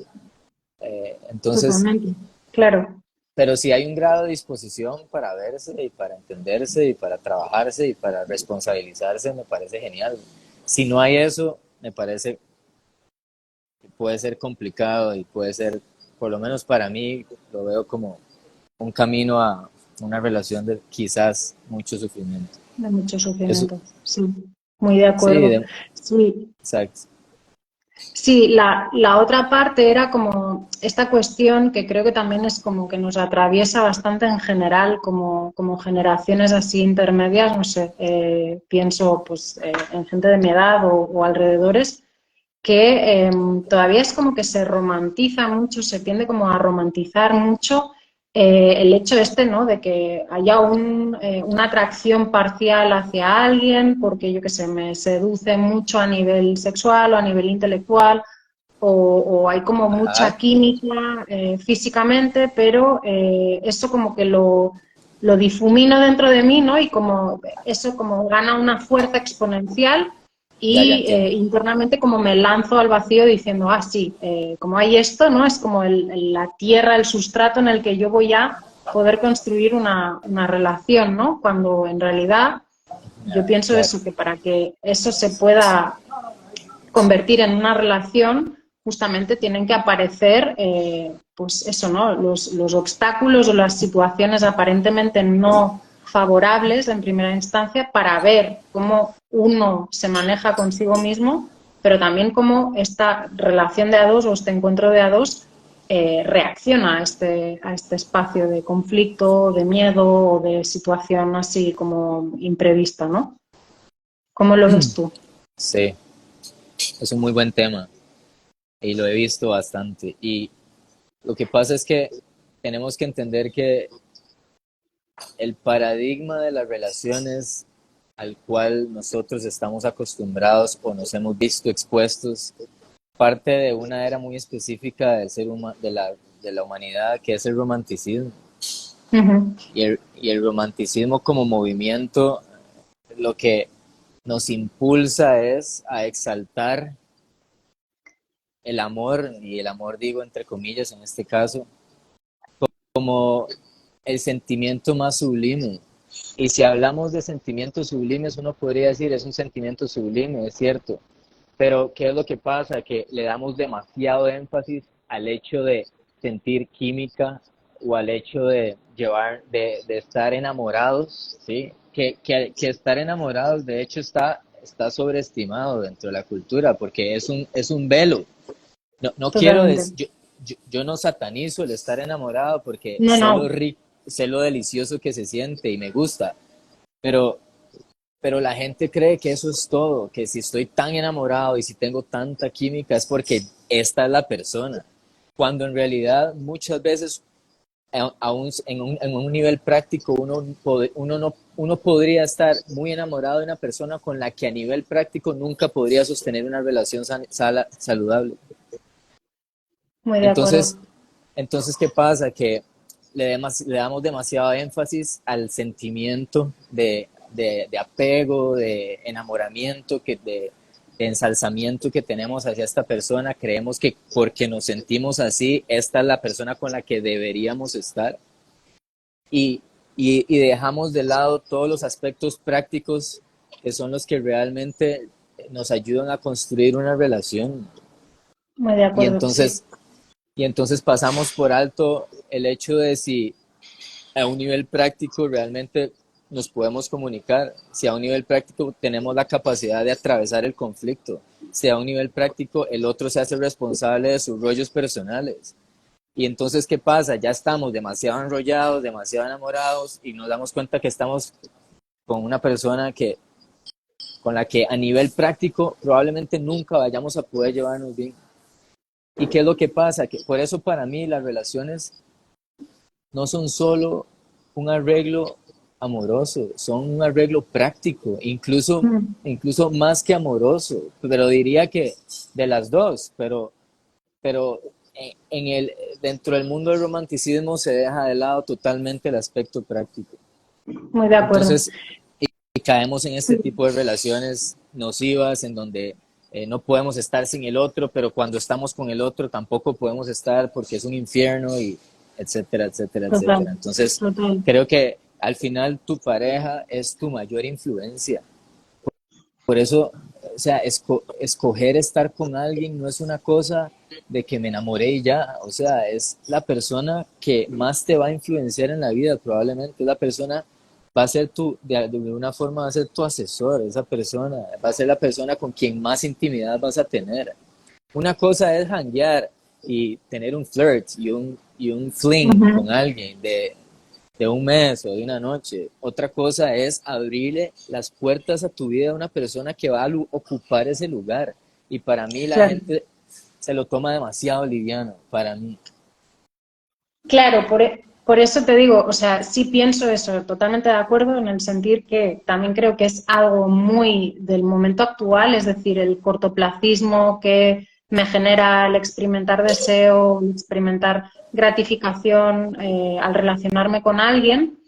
Entonces, Totalmente. Claro, pero si hay un grado de disposición para verse y para entenderse y para trabajarse y para responsabilizarse, me parece genial. Si no hay eso, me parece que puede ser complicado y puede ser, por lo menos para mí, lo veo como un camino a una relación de quizás mucho sufrimiento. de mucho Eso, sufrimiento. Sí, muy de sí, acuerdo. Sí, exacto. sí, la otra parte era como esta cuestión que creo que también es como que nos atraviesa bastante en general, como generaciones así intermedias, no sé, pienso pues en gente de mi edad o alrededores, que todavía es como que se romantiza mucho, se tiende como a romantizar mucho el hecho este, ¿no? De que haya una atracción parcial hacia alguien porque, yo qué sé, me seduce mucho a nivel sexual o a nivel intelectual o hay como mucha Ajá, química físicamente, pero eso como que lo difumino dentro de mí, ¿no? Y como eso como gana una fuerza exponencial ya y entiendo. internamente como me lanzo al vacío diciendo, ah, sí, como hay esto, ¿no? Es como la tierra, el sustrato en el que yo voy a poder construir una relación, ¿no? Cuando en realidad yo Ya, pienso claro. eso, que para que eso se pueda convertir en una relación, justamente tienen que aparecer, pues eso, ¿no? Los obstáculos o las situaciones aparentemente no favorables en primera instancia para ver cómo uno se maneja consigo mismo pero también cómo esta relación de a dos o este encuentro de a dos reacciona a este espacio de conflicto, de miedo o de situación así como imprevista, ¿no? ¿Cómo lo ves tú? Sí, es un muy buen tema y lo he visto bastante. Y lo que pasa es que tenemos que entender que el paradigma de las relaciones al cual nosotros estamos acostumbrados o nos hemos visto expuestos parte de una era muy específica del de la humanidad, que es el romanticismo. Ujú. Y el romanticismo como movimiento lo que nos impulsa es a exaltar el amor, y el amor digo entre comillas en este caso, como el sentimiento más sublime. Y si hablamos de sentimientos sublimes, uno podría decir es un sentimiento sublime, es cierto. Pero ¿qué es lo que pasa? Que le damos demasiado énfasis al hecho de sentir química o al hecho de de estar enamorados, ¿sí? Que estar enamorados de hecho está sobreestimado dentro de la cultura porque es un velo. No, no quiero Totalmente. decir, yo no satanizo el estar enamorado porque No, no, sé lo delicioso que se siente y me gusta, pero, pero la gente cree que eso es todo, que si estoy tan enamorado y si tengo tanta química es porque esta es la persona, cuando en realidad muchas veces aún en un nivel práctico uno podría estar muy enamorado de una persona con la que a nivel práctico nunca podría sostener una relación saludable. muy de acuerdo. Entonces, ¿qué pasa? Que le damos demasiado énfasis al sentimiento de apego, de enamoramiento, de ensalzamiento que tenemos hacia esta persona. Creemos que porque nos sentimos así, esta es la persona con la que deberíamos estar. Y, y dejamos de lado todos los aspectos prácticos que son los que realmente nos ayudan a construir una relación. Muy de Y acuerdo, sí. entonces y entonces pasamos por alto el hecho de si a un nivel práctico realmente nos podemos comunicar, si a un nivel práctico tenemos la capacidad de atravesar el conflicto, si a un nivel práctico el otro se hace responsable de sus rollos personales. Y entonces, ¿qué pasa? Ya estamos demasiado enrollados, demasiado enamorados y nos damos cuenta que estamos con una persona con la que a nivel práctico probablemente nunca vayamos a poder llevarnos bien. ¿Y qué es lo que pasa? Que por eso para mí las relaciones no son solo un arreglo amoroso, son un arreglo práctico, Mm. incluso más que amoroso, pero diría que de las dos, pero dentro del mundo del romanticismo se deja de lado totalmente el aspecto práctico. Muy de acuerdo. Entonces, y caemos en este tipo de relaciones nocivas en donde no podemos estar sin el otro, pero cuando estamos con el otro tampoco podemos estar porque es un infierno y etcétera, etcétera, Total, etcétera. Entonces, total. creo que al final tu pareja es tu mayor influencia. Por eso, o sea, escoger estar con alguien no es una cosa de que me enamoré y ya, o sea, es la persona que más te va a influenciar en la vida, probablemente, es la persona, va a ser de una forma va a ser tu asesor, esa persona, va a ser la persona con quien más intimidad vas a tener. Una cosa es hanguear y tener un flirt y un fling con Ujú. alguien de un mes o de una noche. Otra cosa es abrirle las puertas a tu vida a una persona que va a ocupar ese lugar. Y para mí la Claro. gente se lo toma demasiado liviano, para mí. Claro, por eso te digo, o sea, sí pienso eso, totalmente de acuerdo en el sentir que también creo que es algo muy del momento actual, es decir, el cortoplacismo que me genera el experimentar deseo, el experimentar gratificación al relacionarme con alguien,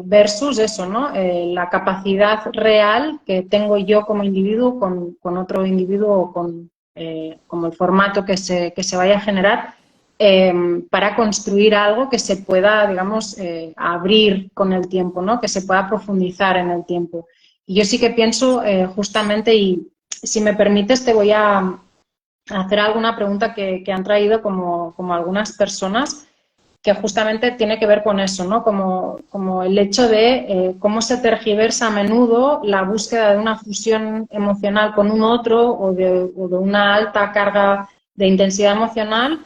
versus eso, ¿no? La capacidad real que tengo yo como individuo con otro individuo o con como el formato que se vaya a generar para construir algo que se pueda, digamos, abrir con el tiempo, ¿no? Que se pueda profundizar en el tiempo. Y yo sí que pienso justamente, y si me permites, te voy a hacer alguna pregunta que han traído como algunas personas. que justamente tiene que ver con eso, ¿no? Como el hecho de cómo se tergiversa a menudo la búsqueda de una fusión emocional con un otro o de una alta carga de intensidad emocional,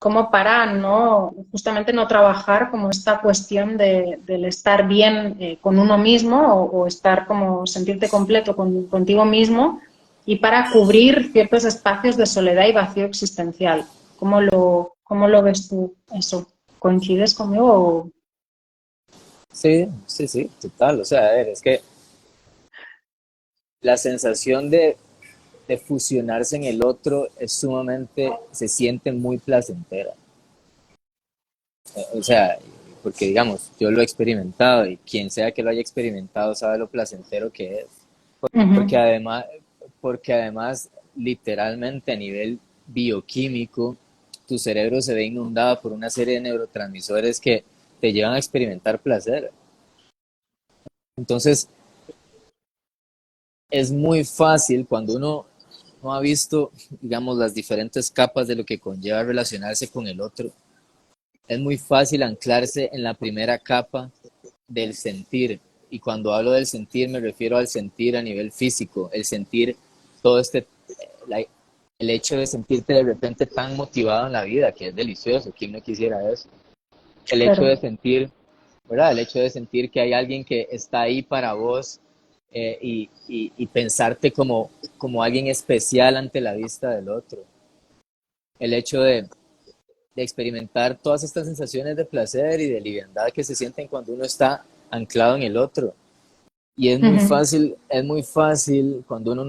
como para no, justamente no trabajar como esta cuestión del estar bien con uno mismo o estar como sentirte completo contigo mismo y para cubrir ciertos espacios de soledad y vacío existencial. ¿Cómo lo ves tú eso? ¿Coincides conmigo? Sí, sí, sí, total. O sea, a ver, es que la sensación de fusionarse en el otro es sumamente, se siente muy placentera. O sea, porque digamos, yo lo he experimentado y quien sea que lo haya experimentado sabe lo placentero que es. Porque Uh-huh. además, porque además, literalmente a nivel bioquímico, tu cerebro se ve inundado por una serie de neurotransmisores que te llevan a experimentar placer. Entonces, es muy fácil cuando uno no ha visto, digamos, las diferentes capas de lo que conlleva relacionarse con el otro, es muy fácil anclarse en la primera capa del sentir. Y cuando hablo del sentir me refiero al sentir a nivel físico, el sentir todo este, la, el hecho de sentirte de repente tan motivado en la vida, que es delicioso, ¿quién no quisiera eso? El hecho Claro, de sentir, ¿verdad? El hecho de sentir que hay alguien que está ahí para vos y pensarte como alguien especial ante la vista del otro. El hecho de experimentar todas estas sensaciones de placer y de liviandad que se sienten cuando uno está anclado en el otro. Y uh-huh. es muy fácil cuando uno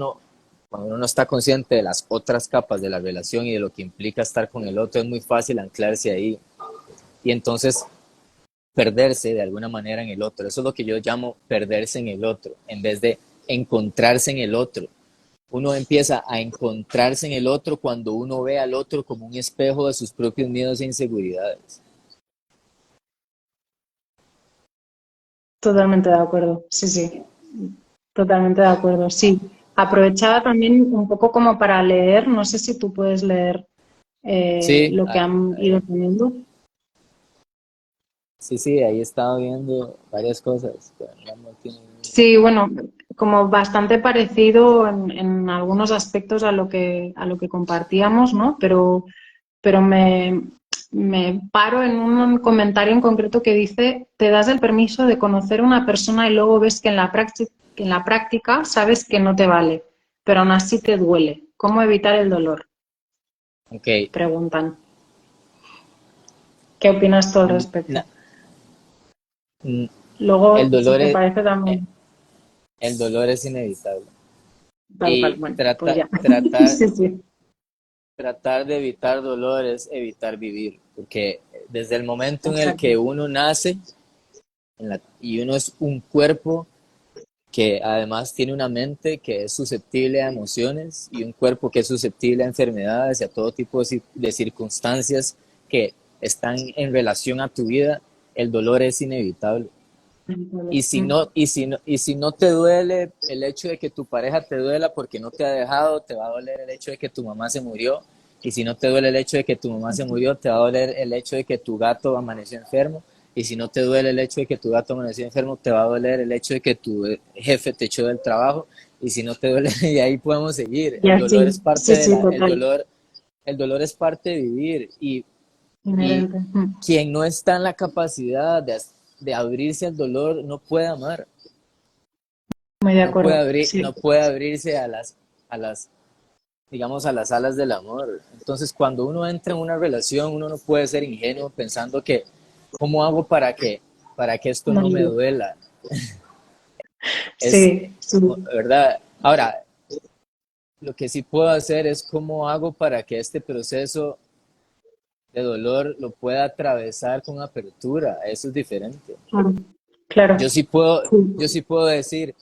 no está consciente de las otras capas de la relación y de lo que implica estar con el otro, es muy fácil anclarse ahí y entonces perderse de alguna manera en el otro. Eso es lo que yo llamo perderse en el otro, en vez de encontrarse en el otro. Uno empieza a encontrarse en el otro cuando uno ve al otro como un espejo de sus propios miedos e inseguridades. Totalmente de acuerdo. Sí, sí, totalmente de acuerdo. Sí, aprovechaba también un poco como para leer, no sé si tú puedes leer Sí, lo que han ido poniendo. sí, sí, ahí he estado viendo varias cosas. Pero no tiene... Sí, bueno, como bastante parecido en algunos aspectos a lo que compartíamos, ¿no? Pero me paro en un comentario en concreto que dice, te das el permiso de conocer a una persona y luego ves que en la práctica sabes que no te vale, pero aún así te duele. ¿Cómo evitar el dolor? Ok, Preguntan. ¿Qué opinas tú al respecto? na- mm, el Luego, si dolor te es, parece eh, también, el dolor es inevitable. tal cual, Y bueno, pues ya. tratar, Sí, sí, tratar de evitar dolor es evitar vivir, porque desde el momento en el que exacto. uno nace y uno es un cuerpo que además tiene una mente que es susceptible a emociones y un cuerpo que es susceptible a enfermedades y a todo tipo de circunstancias que están en relación a tu vida, el dolor es inevitable. Y si no te duele el hecho de que tu pareja te duela porque no te ha dejado, te va a doler el hecho de que tu mamá se murió. Y si no te duele el hecho de que tu mamá se murió, te va a doler el hecho de que tu gato amaneció enfermo. Y si no te duele el hecho de que tu gato amaneció enfermo, te va a doler el hecho de que tu jefe te echó del trabajo. Y si no te duele, y ahí podemos seguir. Y así, sí, sí, total, El dolor es parte de vivir. Y inherente. quien no está en la capacidad de abrirse al dolor no puede amar, Muy de acuerdo, no sí. puede abrirse a las, digamos, a las alas del amor. Entonces, cuando uno entra en una relación, uno no puede ser ingenuo pensando que, ¿cómo hago para que esto no me Muy duela? Es, sí, sí. ¿verdad? Ahora, lo que sí puedo hacer es cómo hago para que este proceso de dolor lo pueda atravesar con apertura. Eso es diferente. Claro, claro. Sí. Yo sí puedo decir,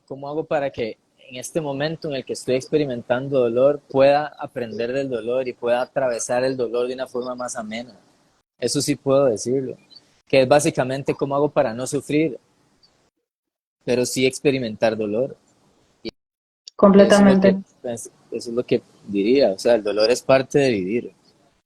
¿cómo hago para que en este momento en el que estoy experimentando dolor pueda aprender del dolor y pueda atravesar el dolor de una forma más amena? Eso sí puedo decirlo, que es básicamente cómo hago para no sufrir, pero sí experimentar dolor. completamente. Eso es lo que diría, o sea, el dolor es parte de vivir,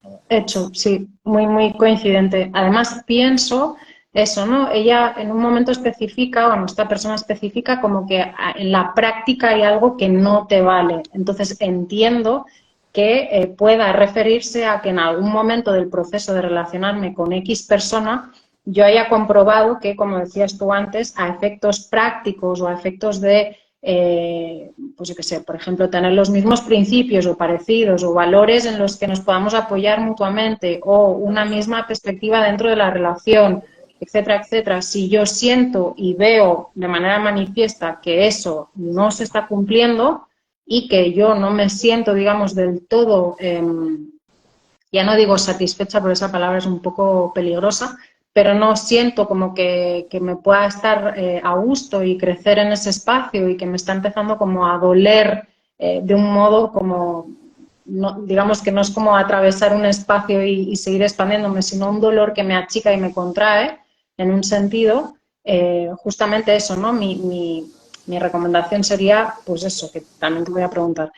¿no? Hecho, sí, muy, muy coincidente. Además, pienso eso, ¿no? Ella en un momento especifica, bueno, esta persona especifica como que en la práctica hay algo que no te vale. Entonces, entiendo que pueda referirse a que en algún momento del proceso de relacionarme con X persona, yo haya comprobado que, como decías tú antes, a efectos prácticos o a efectos de pues yo qué sé, por ejemplo, tener los mismos principios o parecidos o valores en los que nos podamos apoyar mutuamente o una misma perspectiva dentro de la relación, etcétera, etcétera. Si yo siento y veo de manera manifiesta que eso no se está cumpliendo y que yo no me siento, digamos, del todo ya no digo satisfecha, porque esa palabra es un poco peligrosa, pero no siento como que me pueda estar a gusto y crecer en ese espacio y que me está empezando como a doler de un modo como, no, digamos que no es como atravesar un espacio y seguir expandiéndome, sino un dolor que me achica y me contrae en un sentido, justamente eso, ¿no? Mi recomendación sería, pues eso, que también te voy a preguntar,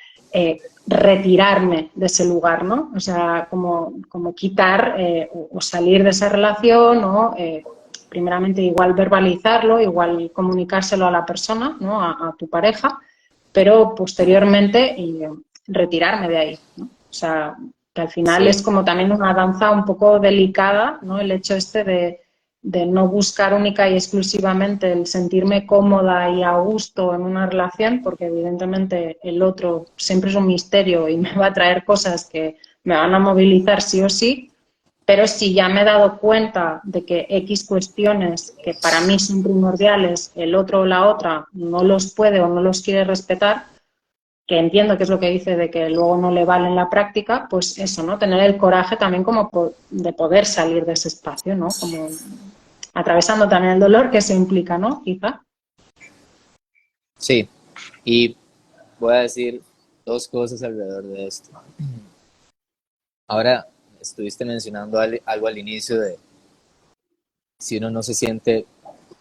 retirarme de ese lugar, ¿no? O sea, como quitar o salir de esa relación o primeramente igual verbalizarlo, igual comunicárselo a la persona, ¿no? A tu pareja, pero posteriormente retirarme de ahí, ¿no? O sea, que al final es Sí, como también una danza un poco delicada, ¿no? El hecho este de no buscar única y exclusivamente el sentirme cómoda y a gusto en una relación, porque evidentemente el otro siempre es un misterio y me va a traer cosas que me van a movilizar sí o sí, pero si ya me he dado cuenta de que X cuestiones que para mí son primordiales, el otro o la otra no los puede o no los quiere respetar, que entiendo que es lo que dice de que luego no le vale en la práctica, pues eso, ¿no? Tener el coraje también como de poder salir de ese espacio, ¿no? Como atravesando también el dolor que se implica, ¿no? Quizá. sí, y voy a decir dos cosas alrededor de esto. Ahora, estuviste mencionando algo al inicio de si uno no se siente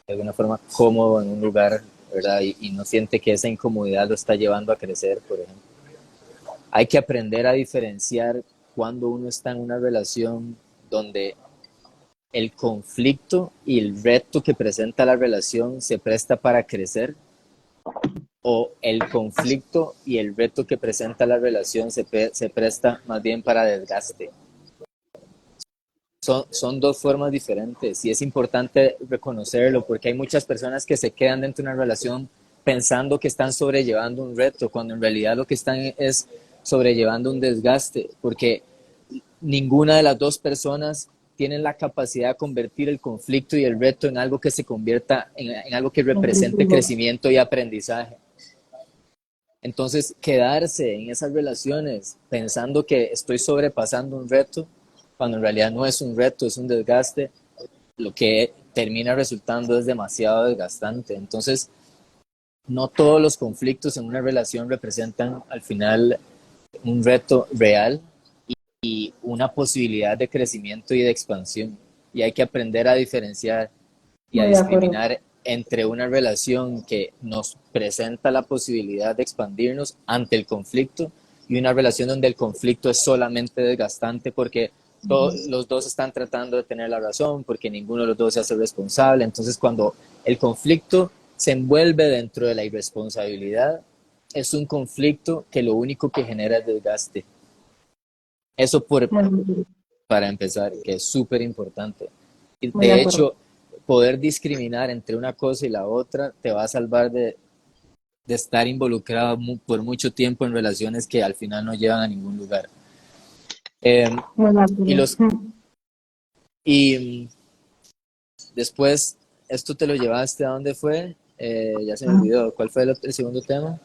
de alguna forma cómodo en un lugar, ¿verdad? Y no siente que esa incomodidad lo está llevando a crecer, por ejemplo. Hay que aprender a diferenciar cuando uno está en una relación donde el conflicto y el reto que presenta la relación se presta para crecer o el conflicto y el reto que presenta la relación se presta más bien para desgaste. Son dos formas diferentes y es importante reconocerlo porque hay muchas personas que se quedan dentro de una relación pensando que están sobrellevando un reto, cuando en realidad lo que están es sobrellevando un desgaste, porque ninguna de las dos personas tienen la capacidad de convertir el conflicto y el reto en algo que se convierta en algo que represente Nutritivo. crecimiento y aprendizaje. Entonces, quedarse en esas relaciones pensando que estoy sobrepasando un reto, cuando en realidad no es un reto, es un desgaste, lo que termina resultando es demasiado desgastante. Entonces, no todos los conflictos en una relación representan al final un reto real y una posibilidad de crecimiento y de expansión. Y hay que aprender a diferenciar y a Muy de acuerdo. discriminar entre una relación que nos presenta la posibilidad de expandirnos ante el conflicto y una relación donde el conflicto es solamente desgastante porque los dos están tratando de tener la razón, porque ninguno de los dos se hace responsable. Entonces, cuando el conflicto se envuelve dentro de la irresponsabilidad, es un conflicto que lo único que genera es desgaste. Eso Muy, para empezar, que es súper importante. Y muy de de acuerdo. hecho, poder discriminar entre una cosa y la otra te va a salvar de estar involucrado por mucho tiempo en relaciones que al final no llevan a ningún lugar. Eh, Muy de y acuerdo. los y después, esto te lo llevaste a dónde fue, ya se me olvidó, ¿cuál fue el segundo tema?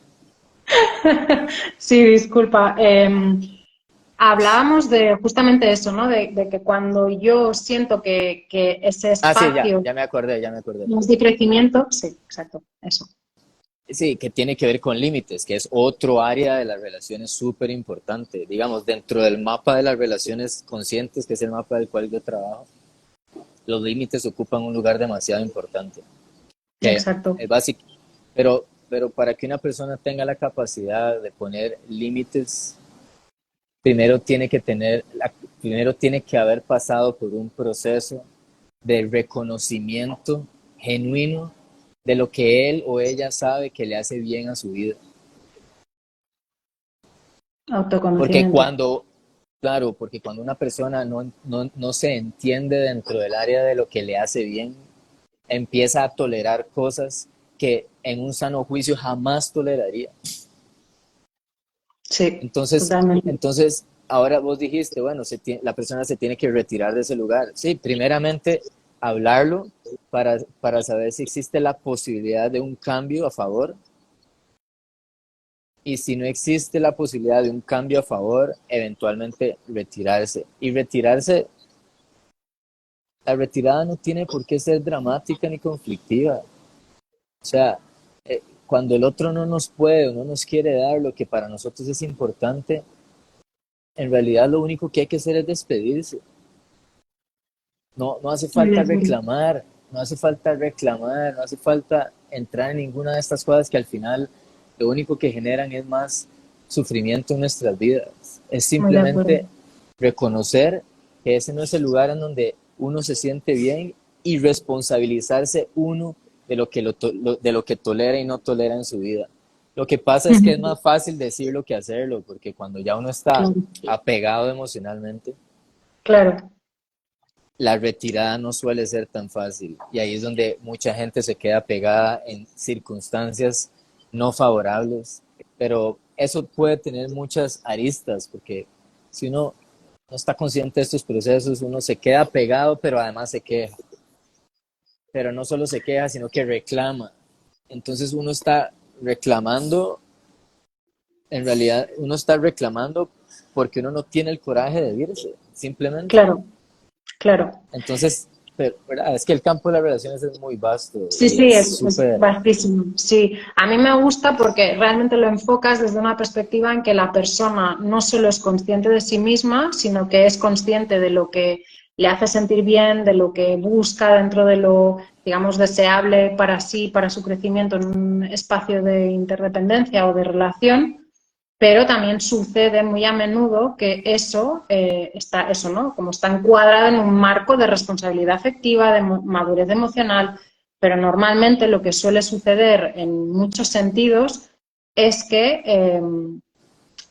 Sí, disculpa. Hablábamos de justamente eso, ¿no? De que cuando yo siento que ese Ah, sí, espacio ya me acordé, ya me acordé. no es de crecimiento, sí, exacto, eso. Sí, que tiene que ver con límites, que es otro área de las relaciones súper importante. Digamos, dentro del mapa de las relaciones conscientes, que es el mapa del cual yo trabajo, los límites ocupan un lugar demasiado importante, que Exacto. es básico. Pero pero para que una persona tenga la capacidad de poner límites, primero tiene que primero tiene que haber pasado por un proceso de reconocimiento genuino de lo que él o ella sabe que le hace bien a su vida. Porque Autoconocimiento. cuando, claro, porque cuando una persona no se entiende dentro del área de lo que le hace bien, empieza a tolerar cosas que en un sano juicio jamás toleraría. Sí, Entonces, totalmente. entonces ahora vos dijiste, bueno, la persona se tiene que retirar de ese lugar. Sí, primeramente hablarlo para saber si existe la posibilidad de un cambio a favor. Y si no existe la posibilidad de un cambio a favor, eventualmente retirarse. Y retirarse, la retirada no tiene por qué ser dramática ni conflictiva. O sea, cuando el otro no nos puede o no nos quiere dar lo que para nosotros es importante, en realidad lo único que hay que hacer es despedirse. No hace Muy de falta acuerdo. reclamar, no hace falta reclamar, no hace falta entrar en ninguna de estas cosas que al final lo único que generan es más sufrimiento en nuestras vidas. Es Muy de acuerdo. simplemente reconocer que ese no es el lugar en donde uno se siente bien y responsabilizarse uno de lo que tolera y no tolera en su vida. Lo que pasa es que es más fácil decirlo que hacerlo, porque cuando ya uno está Claro, apegado emocionalmente, claro. la retirada no suele ser tan fácil y ahí es donde mucha gente se queda pegada en circunstancias no favorables, pero eso puede tener muchas aristas porque si uno no está consciente de estos procesos, uno se queda pegado, pero además se queja, pero no solo se queja, sino que reclama. Entonces uno está reclamando, en realidad uno está reclamando porque uno no tiene el coraje de irse, simplemente. Claro, claro. Entonces, pero, ¿verdad? Es que el campo de las relaciones es muy vasto Sí, y sí, es es súper, vastísimo. Sí, a mí me gusta porque realmente lo enfocas desde una perspectiva en que la persona no solo es consciente de sí misma, sino que es consciente de lo que le hace sentir bien, de lo que busca dentro de lo, digamos, deseable para sí, para su crecimiento en un espacio de interdependencia o de relación. Pero también sucede muy a menudo que eso está, eso, ¿no? Como está encuadrado en un marco de responsabilidad afectiva, de madurez emocional, pero normalmente lo que suele suceder en muchos sentidos es que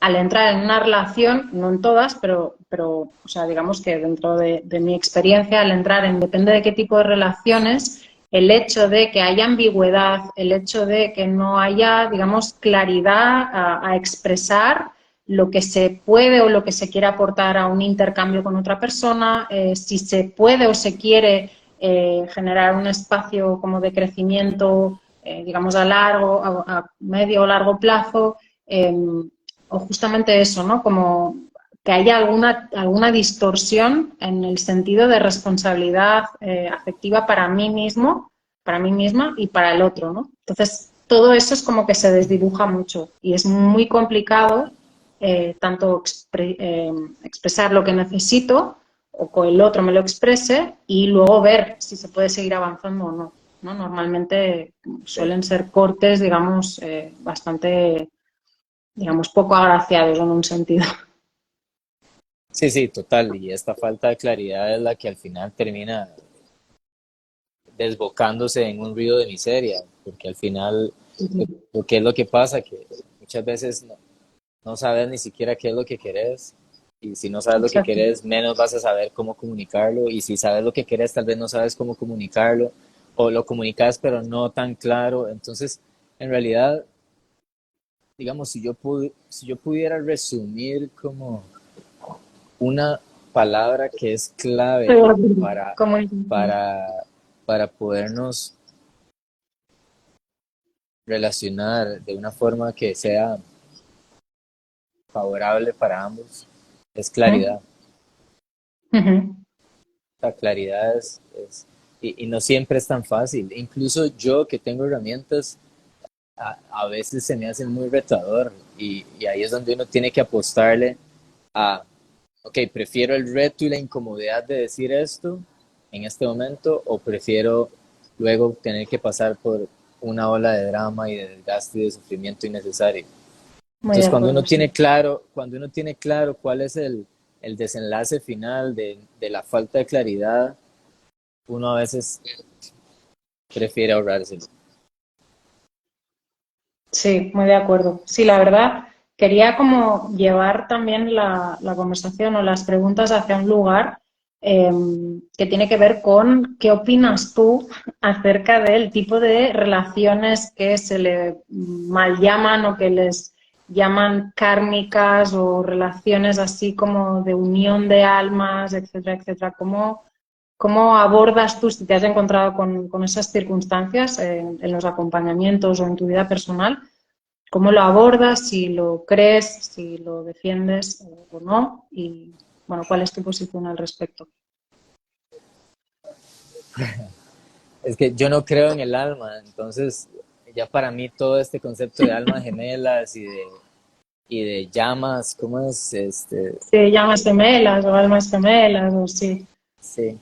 al entrar en una relación, no en todas, pero o sea, digamos que dentro de mi experiencia, al entrar en, depende de qué tipo de relaciones, el hecho de que haya ambigüedad, el hecho de que no haya, digamos, claridad a expresar lo que se puede o lo que se quiere aportar a un intercambio con otra persona, si se puede o se quiere generar un espacio como de crecimiento, digamos, a largo, a medio o largo plazo, o justamente eso, ¿no? Como que haya alguna distorsión en el sentido de responsabilidad afectiva para mí mismo, para mí misma y para el otro, ¿no? Entonces, todo eso es como que se desdibuja mucho y es muy complicado tanto expresar lo que necesito o que el otro me lo exprese y luego ver si se puede seguir avanzando o no. ¿No? Normalmente suelen ser cortes, digamos, bastante, digamos, poco agraciados en un sentido. sí, sí, total. Y esta falta de claridad es la que al final termina desbocándose en un río de miseria, porque al final, ¿qué es lo que pasa? Que muchas veces no sabes ni siquiera qué es lo que querés. Y si no sabes lo que Exacto. querés, menos vas a saber cómo comunicarlo. Y si sabes lo que querés, tal vez no sabes cómo comunicarlo. O lo comunicas, pero no tan claro. Entonces, en realidad, digamos, si yo pudiera resumir como una palabra que es clave para, Comunicación. para, para podernos relacionar de una forma que sea favorable para ambos, es claridad. Ujú. La claridad y no siempre es tan fácil. Incluso yo que tengo herramientas, a veces se me hace muy retador y ahí es donde uno tiene que apostarle a, ok, prefiero el reto y la incomodidad de decir esto en este momento o prefiero luego tener que pasar una ola de drama y de desgaste y de sufrimiento innecesario. Muy de Entonces, acuerdo, sí. cuando uno tiene claro cuál es el desenlace final de la falta de claridad, uno a veces prefiere ahorrárselo. Sí, muy de acuerdo. Sí, la verdad, quería como llevar también la conversación o las preguntas hacia un lugar eh, que tiene que ver con qué opinas tú acerca del tipo de relaciones que se le mal llaman o que les llaman kármicas o relaciones así como de unión de almas, etcétera, etcétera. ¿Cómo abordas tú si te has encontrado con esas circunstancias en los acompañamientos o en tu vida personal? ¿Cómo lo abordas? Si lo crees, si lo defiendes o no. Y bueno, ¿cuál es tu posición al respecto? Es que yo no creo en el alma, entonces ya para mí todo este concepto de almas gemelas y de llamas, ¿cómo es? ¿Se llamas gemelas o almas gemelas o sí? Sí,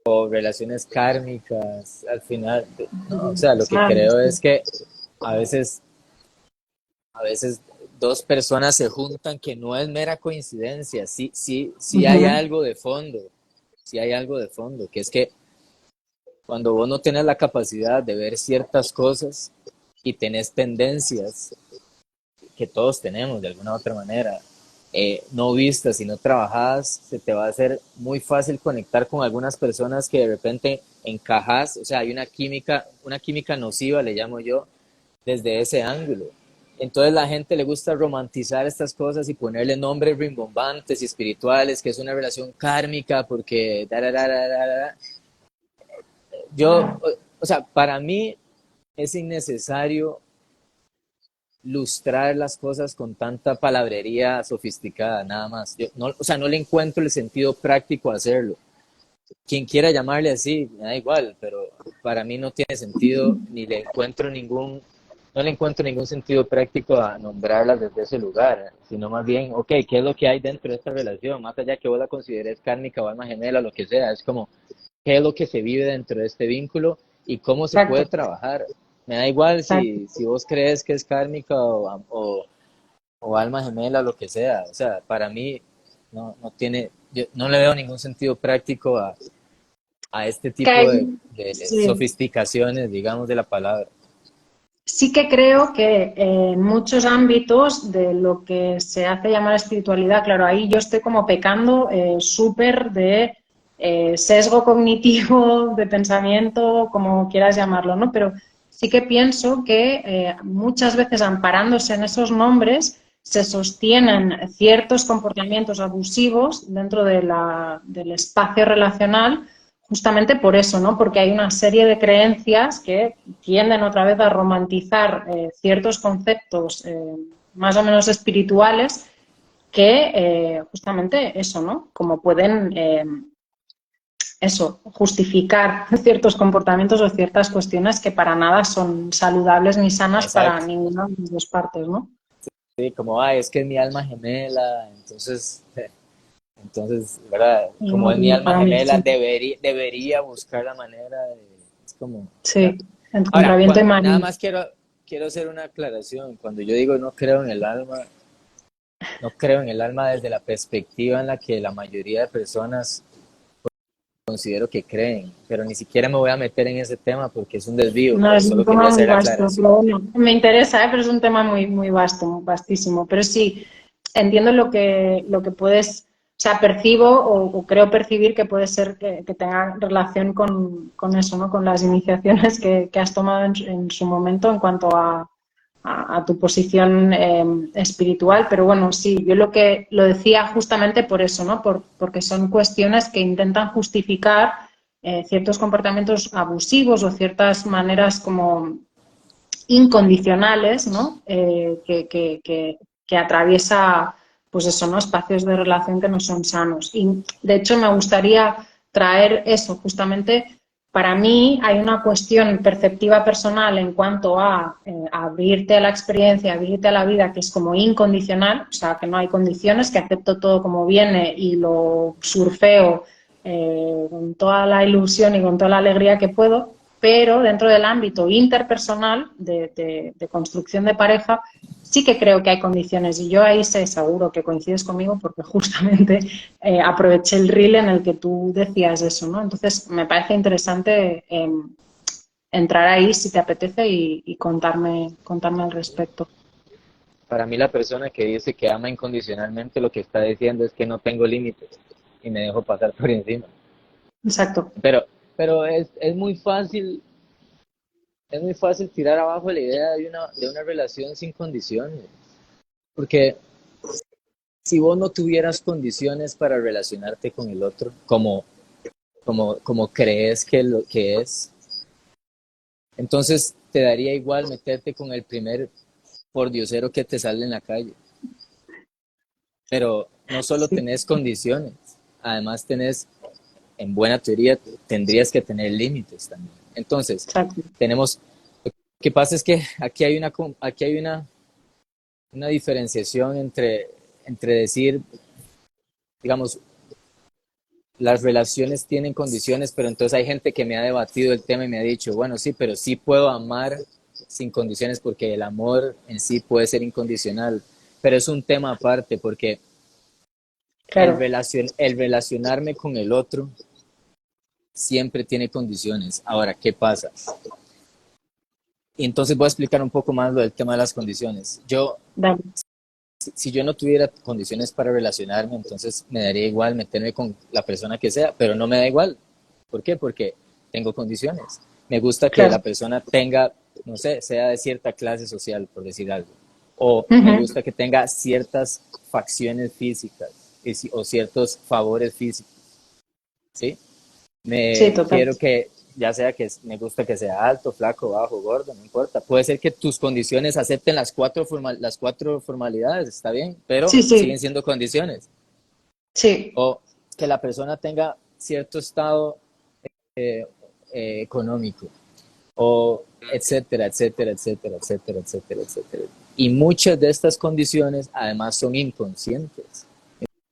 o relaciones kármicas, al final, no, o sea, lo que ¿Sabes? creo es que a veces, a veces dos personas se juntan que no es mera coincidencia, sí, sí, sí hay Ujú. algo de fondo, sí hay algo de fondo, que es que cuando vos no tenés la capacidad de ver ciertas cosas y tenés tendencias que todos tenemos de alguna u otra manera, no vistas y no trabajadas, se te va a hacer muy fácil conectar con algunas personas que de repente encajas, o sea, hay una química nociva, le llamo yo, desde ese ángulo. Entonces la gente le gusta romantizar estas cosas y ponerle nombres rimbombantes y espirituales, que es una relación kármica, porque... Yo, o sea, para mí es innecesario lustrar las cosas con tanta palabrería sofisticada, nada más. Yo no, o sea, no le encuentro el sentido práctico a hacerlo. Quien quiera llamarle así, me da igual, pero para mí no tiene sentido, ni le encuentro ningún, no le encuentro ningún sentido práctico a nombrarlas desde ese lugar, sino más bien, ok, ¿qué es lo que hay dentro de esta relación? Más allá que vos la consideres kármica o alma gemela, lo que sea, es como, ¿qué es lo que se vive dentro de este vínculo y cómo se puede Exacto, trabajar? Me da igual exacto. si vos crees que es kármica o alma gemela, lo que sea. O sea, para mí no tiene, yo no le veo ningún sentido práctico a este Que tipo hay- de sí. sofisticaciones, digamos, de la palabra. Sí que creo que en muchos ámbitos de lo que se hace llamar espiritualidad, claro, ahí yo estoy como pecando súper de sesgo cognitivo, de pensamiento, como quieras llamarlo, ¿no? Pero sí que pienso que muchas veces amparándose en esos nombres se sostienen ciertos comportamientos abusivos dentro del espacio relacional justamente por eso, ¿no? Porque hay una serie de creencias que tienden otra vez a romantizar ciertos conceptos más o menos espirituales que justamente eso, ¿no? Como pueden eso, justificar ciertos comportamientos o ciertas cuestiones que para nada son saludables ni sanas para Exacto. ninguna de las dos partes, ¿no? Sí, como, ay, es que es mi alma gemela, entonces, ¿verdad? Como es mi Y alma para mí gemela, sí, debería buscar la manera de, es como, ¿verdad? sí, entre Ahora, contraviento y nada maní. más quiero hacer una aclaración. Cuando yo digo no creo en el alma, no creo en el alma desde la perspectiva en la que la mayoría de personas considero que creen, pero ni siquiera me voy a meter en ese tema porque es un desvío, No, pero es un solo tema quería muy hacer la vasto, aclaración. pero bueno, me interesa, pero es un tema muy, muy vasto, muy vastísimo. Pero sí, entiendo lo que puedes, o sea, percibo o creo percibir que puede ser que tenga relación con eso, ¿no? Con las iniciaciones que has tomado en su momento en cuanto a tu posición espiritual. Pero bueno, sí, yo lo decía justamente por eso, ¿no? Porque son cuestiones que intentan justificar ciertos comportamientos abusivos o ciertas maneras como incondicionales, ¿no? Que atraviesa, pues eso, ¿no? Espacios de relación que no son sanos. Y de hecho me gustaría traer eso, justamente. Para mí hay una cuestión perceptiva personal en cuanto a abrirte a la experiencia, abrirte a la vida, que es como incondicional, o sea, que no hay condiciones, que acepto todo como viene y lo surfeo con toda la ilusión y con toda la alegría que puedo. pero dentro del ámbito interpersonal de construcción de pareja sí que creo que hay condiciones y yo ahí sé seguro que coincides conmigo porque justamente aproveché el reel en el que tú decías eso, ¿no? Entonces me parece interesante entrar ahí si te apetece y contarme al respecto. Para mí la persona que dice que ama incondicionalmente lo que está diciendo es que no tengo límites y me dejo pasar por encima. Exacto. Pero, pero es muy fácil tirar abajo la idea de una relación sin condiciones. Porque si vos no tuvieras condiciones para relacionarte con el otro, como crees que lo que es, entonces te daría igual meterte con el primer pordiosero que te sale en la calle. Pero no solo Sí, tenés condiciones, además tenés, en buena teoría, tendrías que tener límites también. Entonces, exacto. tenemos, lo que pasa es que aquí hay una diferenciación entre decir, digamos, las relaciones tienen condiciones, pero entonces hay gente que me ha debatido el tema y me ha dicho, bueno, sí, pero sí puedo amar sin condiciones porque el amor en sí puede ser incondicional, pero es un tema aparte porque Claro. el relacionarme con el otro siempre tiene condiciones. Ahora, ¿qué pasa? Y entonces voy a explicar un poco más lo del tema de las condiciones. Dale. Si yo no tuviera condiciones para relacionarme, entonces me daría igual meterme con la persona que sea, pero no me da igual. ¿Por qué? Porque tengo condiciones. Me gusta que la Claro. persona tenga, no sé, sea de cierta clase social, por decir algo. O me Ujú. gusta que tenga ciertas facciones físicas o ciertos favores físicos, ¿sí? Sí, Me total. quiero que, ya sea que me gusta que sea alto, flaco, bajo, gordo, no importa. Puede ser que tus condiciones acepten las cuatro formalidades, está bien, pero Sí, siguen sí, siendo condiciones. sí, O que la persona tenga cierto estado eh, económico, o etcétera, etcétera, etcétera, etcétera, etcétera, etcétera. Y muchas de estas condiciones además son inconscientes.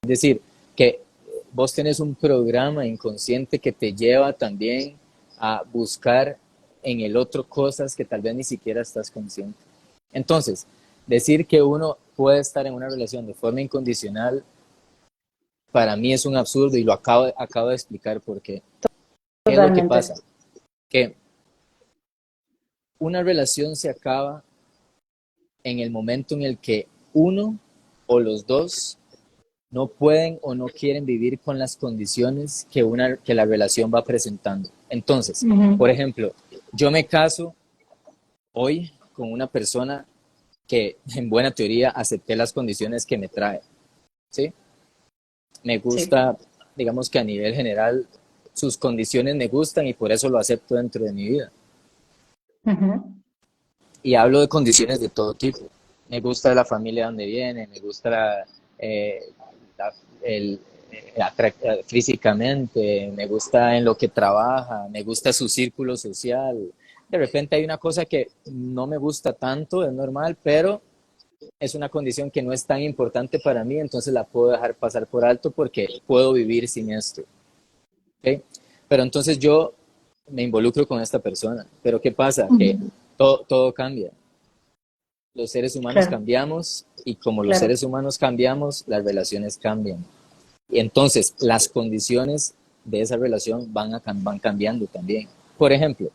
Es decir, que vos tenés un programa inconsciente que te lleva también a buscar en el otro cosas que tal vez ni siquiera estás consciente. Entonces, decir que uno puede estar en una relación de forma incondicional, para mí es un absurdo y acabo de explicar por qué. ¿Qué es lo que totalmente. pasa? Que una relación se acaba en el momento en el que uno o los dos no pueden o no quieren vivir con las condiciones que la relación va presentando. Entonces, por Ujú. ejemplo, yo me caso hoy con una persona que en buena teoría acepté las condiciones que me trae, ¿sí? Me Sí. gusta, digamos que a nivel general, sus condiciones me gustan y por eso lo acepto dentro de mi vida. Ujú. Y hablo de condiciones de todo tipo. Me gusta la familia donde viene, me gusta eh, la- el, físicamente, me gusta en lo que trabaja, me gusta su círculo social. De repente hay una cosa que no me gusta tanto, es normal, pero es una condición que no es tan importante para mí, entonces la puedo dejar pasar por alto porque puedo vivir sin esto. ¿Ok? Pero entonces yo me involucro con esta persona. Pero ¿qué pasa? Que Ujú. todo cambia. Los seres humanos Claro, cambiamos y como los claro. seres humanos cambiamos, las relaciones cambian. Y entonces las condiciones de esa relación van cambiando también. Por ejemplo,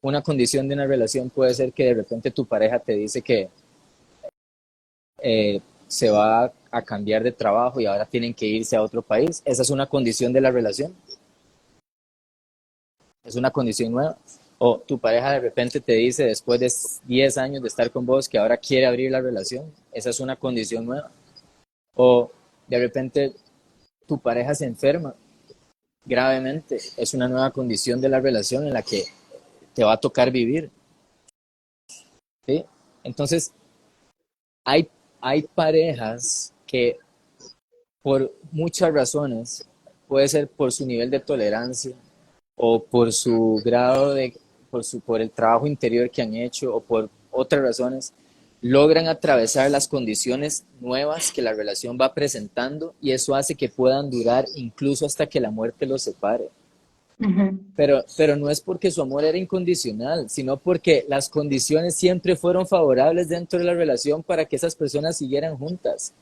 una condición de una relación puede ser que de repente tu pareja te dice que se va a cambiar de trabajo y ahora tienen que irse a otro país. Esa es una condición de la relación, es una condición nueva. O tu pareja de repente te dice después de 10 años de estar con vos que ahora quiere abrir la relación. Esa es una condición nueva. O de repente tu pareja se enferma gravemente. Es una nueva condición de la relación en la que te va a tocar vivir. ¿Sí? Entonces, hay, hay parejas que por muchas razones, puede ser por su nivel de tolerancia o por su grado de, por el trabajo interior que han hecho o por otras razones, logran atravesar las condiciones nuevas que la relación va presentando y eso hace que puedan durar incluso hasta que la muerte los separe. Ujú. Pero no es porque su amor era incondicional, sino porque las condiciones siempre fueron favorables dentro de la relación para que esas personas siguieran juntas.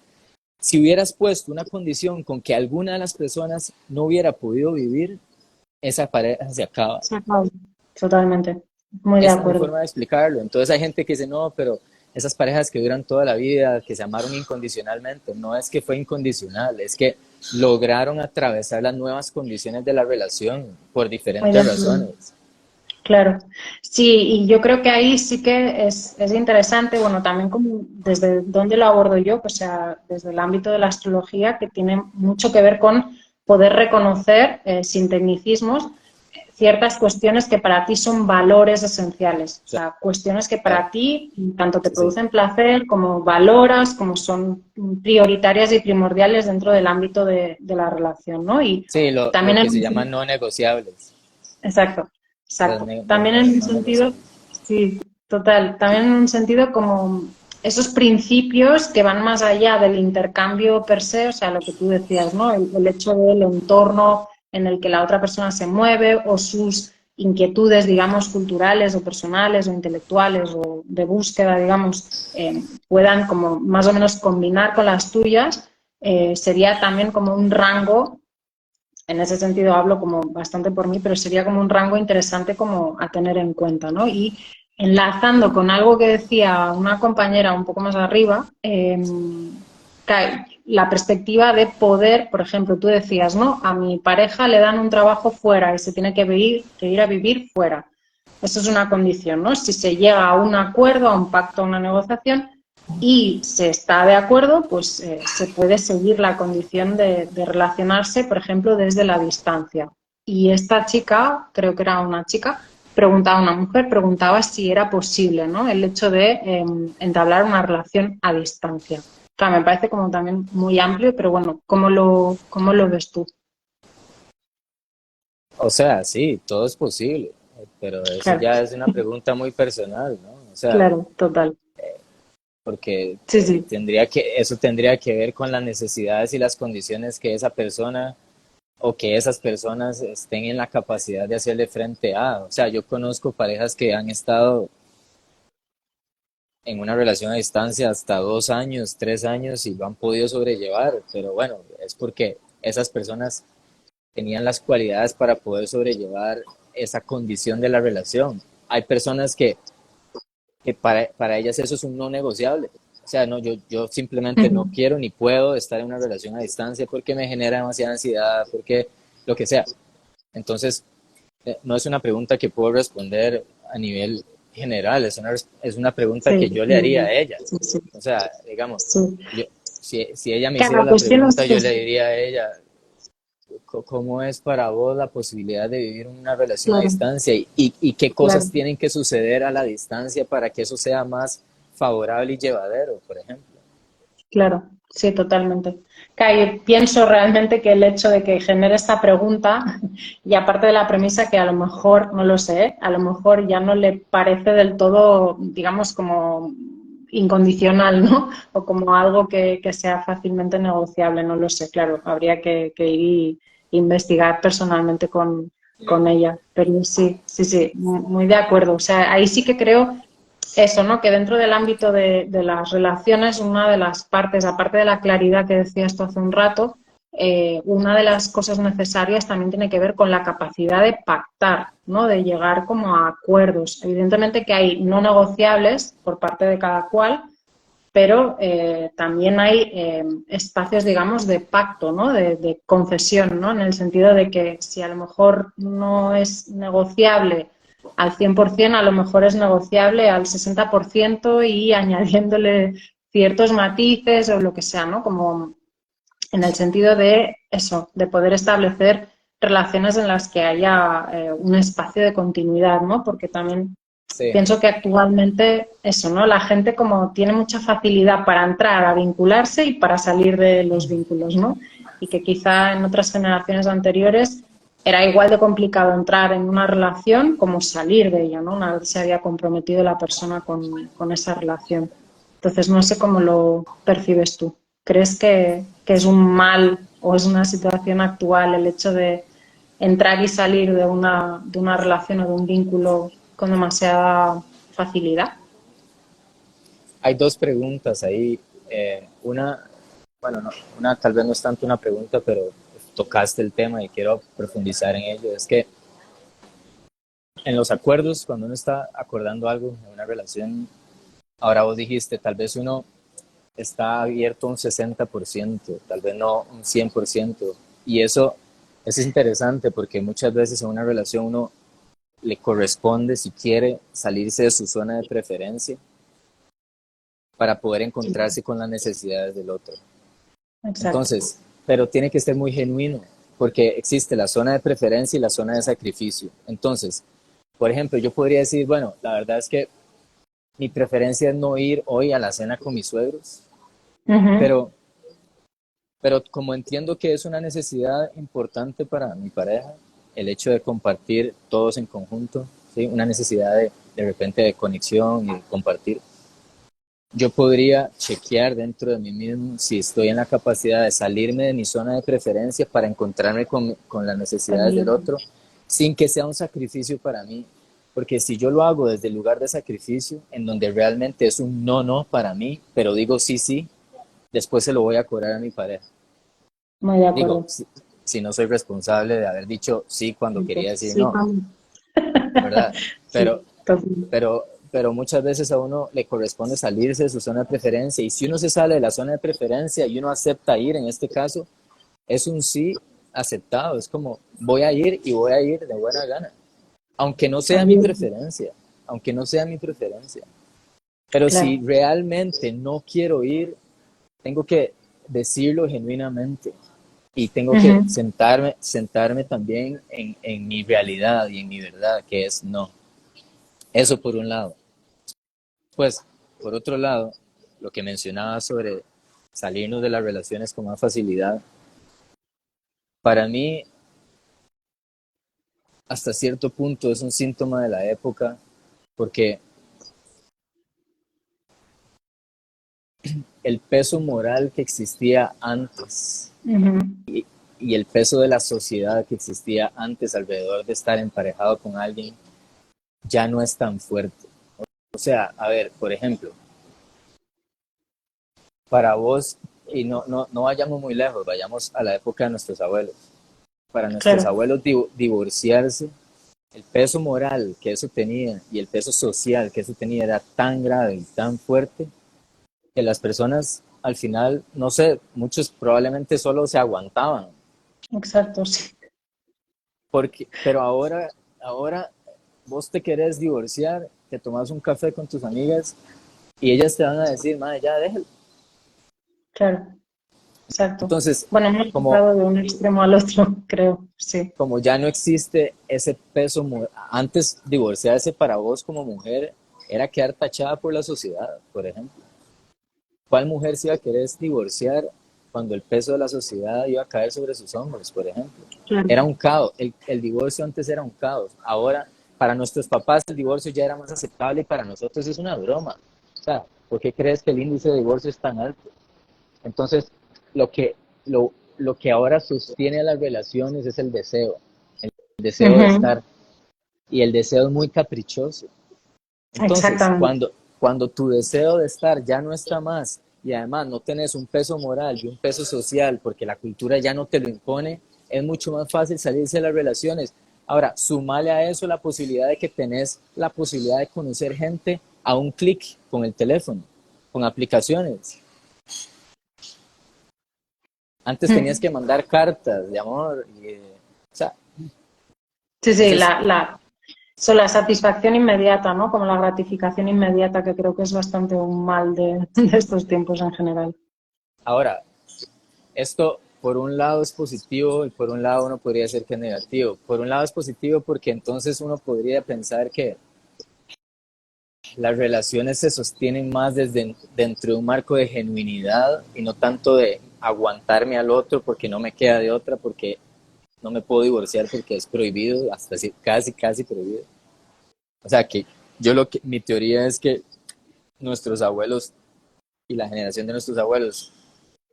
Si hubieras puesto una condición con que alguna de las personas no hubiera podido vivir, esa pareja se acaba. Se acabó. Totalmente. Muy de Esa es mi acuerdo. forma de explicarlo. Entonces hay gente que dice, no, pero esas parejas que duran toda la vida, que se amaron incondicionalmente, no es que fue incondicional, es que lograron atravesar las nuevas condiciones de la relación por Muy de diferentes acuerdo. razones. Claro, sí, y yo creo que ahí sí que es interesante, bueno, también como desde dónde lo abordo yo, pues, o sea, desde el ámbito de la astrología, que tiene mucho que ver con poder reconocer, sin tecnicismos, ciertas cuestiones que para ti son valores esenciales, o sea, cuestiones que Claro, para ti tanto te sí, sí. producen placer, como valoras, como son prioritarias y primordiales dentro del ámbito de la relación, ¿no? Y Sí, lo también que en se un llaman no negociables, exacto, las exacto. También en un no sentido, negociables. sí, total, también en un sentido como esos principios que van más allá del intercambio per se, o sea, lo que tú decías, ¿no? El hecho del entorno en el que la otra persona se mueve o sus inquietudes, digamos, culturales o personales o intelectuales o de búsqueda, digamos, puedan como más o menos combinar con las tuyas, sería también como un rango en ese sentido hablo como bastante por mí, pero sería como un rango interesante como a tener en cuenta, ¿no? Y enlazando con algo que decía una compañera un poco más arriba, la perspectiva de poder, por ejemplo, tú decías, ¿no? A mi pareja le dan un trabajo fuera y se tiene que ir a vivir fuera. Eso es una condición, ¿no? Si se llega a un acuerdo, a un pacto, a una negociación, y se está de acuerdo, pues se puede seguir la condición de relacionarse, por ejemplo, desde la distancia. Y esta chica, creo que era una chica, preguntaba, una mujer, preguntaba si era posible, ¿no? El hecho de entablar una relación a distancia. Claro, me parece como también muy amplio, pero bueno, cómo lo ves tú? O sea, sí, todo es posible, pero eso Claro, ya es una pregunta muy personal, ¿no? O sea, claro, total. porque Sí, sí. eso tendría que ver con las necesidades y las condiciones que esa persona o que esas personas estén en la capacidad de hacerle frente a. O sea, yo conozco parejas que han estado en una relación a distancia hasta 2 años, 3 años y lo han podido sobrellevar, pero bueno, es porque esas personas tenían las cualidades para poder sobrellevar esa condición de la relación. Hay personas que para ellas eso es un no negociable. O sea, no, yo simplemente no Ujú, quiero ni puedo estar en una relación a distancia porque me genera demasiada ansiedad, porque lo que sea. Entonces, no es una pregunta que puedo responder a nivel general, es una pregunta sí, que yo le muy haría a bien. ella. Sí, sí, O sea, digamos, sí. yo, si ella me Claro, hiciera la la cuestión pregunta, es yo le eso. diría a ella, ¿cómo es para vos la posibilidad de vivir una relación a Claro, distancia y qué cosas claro. tienen que suceder a la distancia para que eso sea más favorable y llevadero, por ejemplo? Claro, sí, totalmente. Claro, yo pienso realmente que el hecho de que genere esta pregunta, y aparte de la premisa que a lo mejor, no lo sé, a lo mejor ya no le parece del todo, digamos, como incondicional, ¿no? O como algo que sea fácilmente negociable, no lo sé, claro, habría que ir y investigar personalmente con ella. Pero sí, sí, sí, muy de acuerdo. O sea, ahí sí que creo eso, ¿no? Que dentro del ámbito de las relaciones, una de las partes, aparte de la claridad que decías tú hace un rato, una de las cosas necesarias también tiene que ver con la capacidad de pactar, ¿no? De llegar como a acuerdos. Evidentemente que hay no negociables por parte de cada cual, pero también hay espacios, digamos, de pacto, ¿no? De concesión, ¿no? En el sentido de que si a lo mejor no es negociable al 100%, a lo mejor es negociable al 60% y añadiéndole ciertos matices o lo que sea, ¿no? Como en el sentido de eso, de poder establecer relaciones en las que haya un espacio de continuidad, ¿no? Porque también Sí, pienso que actualmente eso, ¿no? La gente como tiene mucha facilidad para entrar a vincularse y para salir de los vínculos, ¿no? Y que quizá en otras generaciones anteriores era igual de complicado entrar en una relación como salir de ella, ¿no? Una vez se había comprometido la persona con esa relación. Entonces, no sé cómo lo percibes tú. ¿Crees que es un mal o es una situación actual el hecho de entrar y salir de una relación o de un vínculo con demasiada facilidad. Hay dos preguntas ahí. Una, bueno, una tal vez no es tanto una pregunta, pero tocaste el tema y quiero profundizar en ello. Es que en los acuerdos, cuando uno está acordando algo en una relación, ahora vos dijiste, tal vez uno está abierto un 60%, tal vez no un 100%. Y eso es interesante porque muchas veces en una relación uno le corresponde, si quiere, salirse de su zona de preferencia para poder encontrarse con las necesidades del otro. Exacto. Entonces, pero tiene que ser muy genuino, porque existe la zona de preferencia y la zona de sacrificio. Entonces, por ejemplo, yo podría decir, bueno, la verdad es que mi preferencia es no ir hoy a la cena con mis suegros, Ujú. pero, pero como entiendo que es una necesidad importante para mi pareja, el hecho de compartir todos en conjunto, ¿sí? Una necesidad de repente de conexión y de compartir, yo podría chequear dentro de mí mismo si estoy en la capacidad de salirme de mi zona de preferencia para encontrarme con las necesidades del otro, sin que sea un sacrificio para mí. Porque si yo lo hago desde el lugar de sacrificio, en donde realmente es un no, no para mí, pero digo sí, sí, después se lo voy a cobrar a mi pareja. Muy de Digo, acuerdo. si no soy responsable de haber dicho sí cuando quería decir Sí, no, ¿verdad? sí, Pero total. pero muchas veces a uno le corresponde salirse de su zona de preferencia y si uno se sale de la zona de preferencia y uno acepta ir, en este caso, es un sí aceptado, es como voy a ir y voy a ir de buena gana, aunque no sea mi preferencia, aunque no sea mi preferencia. Pero si Claro. realmente no quiero ir, tengo que decirlo genuinamente y tengo que Ujú. sentarme también en mi realidad y en mi verdad, que es no. Eso por un lado. Pues, por otro lado, lo que mencionaba sobre salirnos de las relaciones con más facilidad, para mí, hasta cierto punto es un síntoma de la época, porque el peso moral que existía antes Ujú. y el peso de la sociedad que existía antes alrededor de estar emparejado con alguien ya no es tan fuerte. O sea, a ver, por ejemplo, para vos, y no vayamos muy lejos, vayamos a la época de nuestros abuelos. Para nuestros Claro. abuelos divorciarse, el peso moral que eso tenía y el peso social que eso tenía era tan grave y tan fuerte que las personas al final, no sé, muchos probablemente solo se aguantaban. Exacto, sí. Pero ahora vos te querés divorciar, te tomas un café con tus amigas y ellas te van a decir, madre, ya déjalo. Claro. Exacto. Entonces, Bueno, hemos como, pasado de un extremo al otro, creo. Sí. como ya no existe ese peso, antes divorciarse para vos como mujer era quedar tachada por la sociedad, por ejemplo. ¿Cuál mujer se iba a querer divorciar cuando el peso de la sociedad iba a caer sobre sus hombros, por ejemplo? Claro. Era un caos. El divorcio antes era un caos. Ahora, para nuestros papás, el divorcio ya era más aceptable y para nosotros es una broma. O sea, ¿por qué crees que el índice de divorcio es tan alto? Entonces, lo que, lo que ahora sostiene a las relaciones es el deseo. El deseo de Ujú. estar. Y el deseo es muy caprichoso. Entonces, Exactamente. cuando tu deseo de estar ya no está más y además no tenés un peso moral y un peso social porque la cultura ya no te lo impone, es mucho más fácil salirse de las relaciones. Ahora, sumale a eso la posibilidad de que tenés la posibilidad de conocer gente a un clic con el teléfono, con aplicaciones. Antes tenías Mm. que mandar cartas de amor. O sea, Sí, sí, entonces, la satisfacción inmediata, ¿no? Como la gratificación inmediata, que creo que es bastante un mal de estos tiempos en general. ahora, esto por un lado es positivo y por un lado uno podría decir que es negativo. Por un lado es positivo porque entonces uno podría pensar que las relaciones se sostienen más desde dentro de un marco de genuinidad y no tanto de aguantarme al otro porque no me queda de otra, porque no me puedo divorciar porque es prohibido, hasta casi prohibido. O sea que mi teoría es que nuestros abuelos y la generación de nuestros abuelos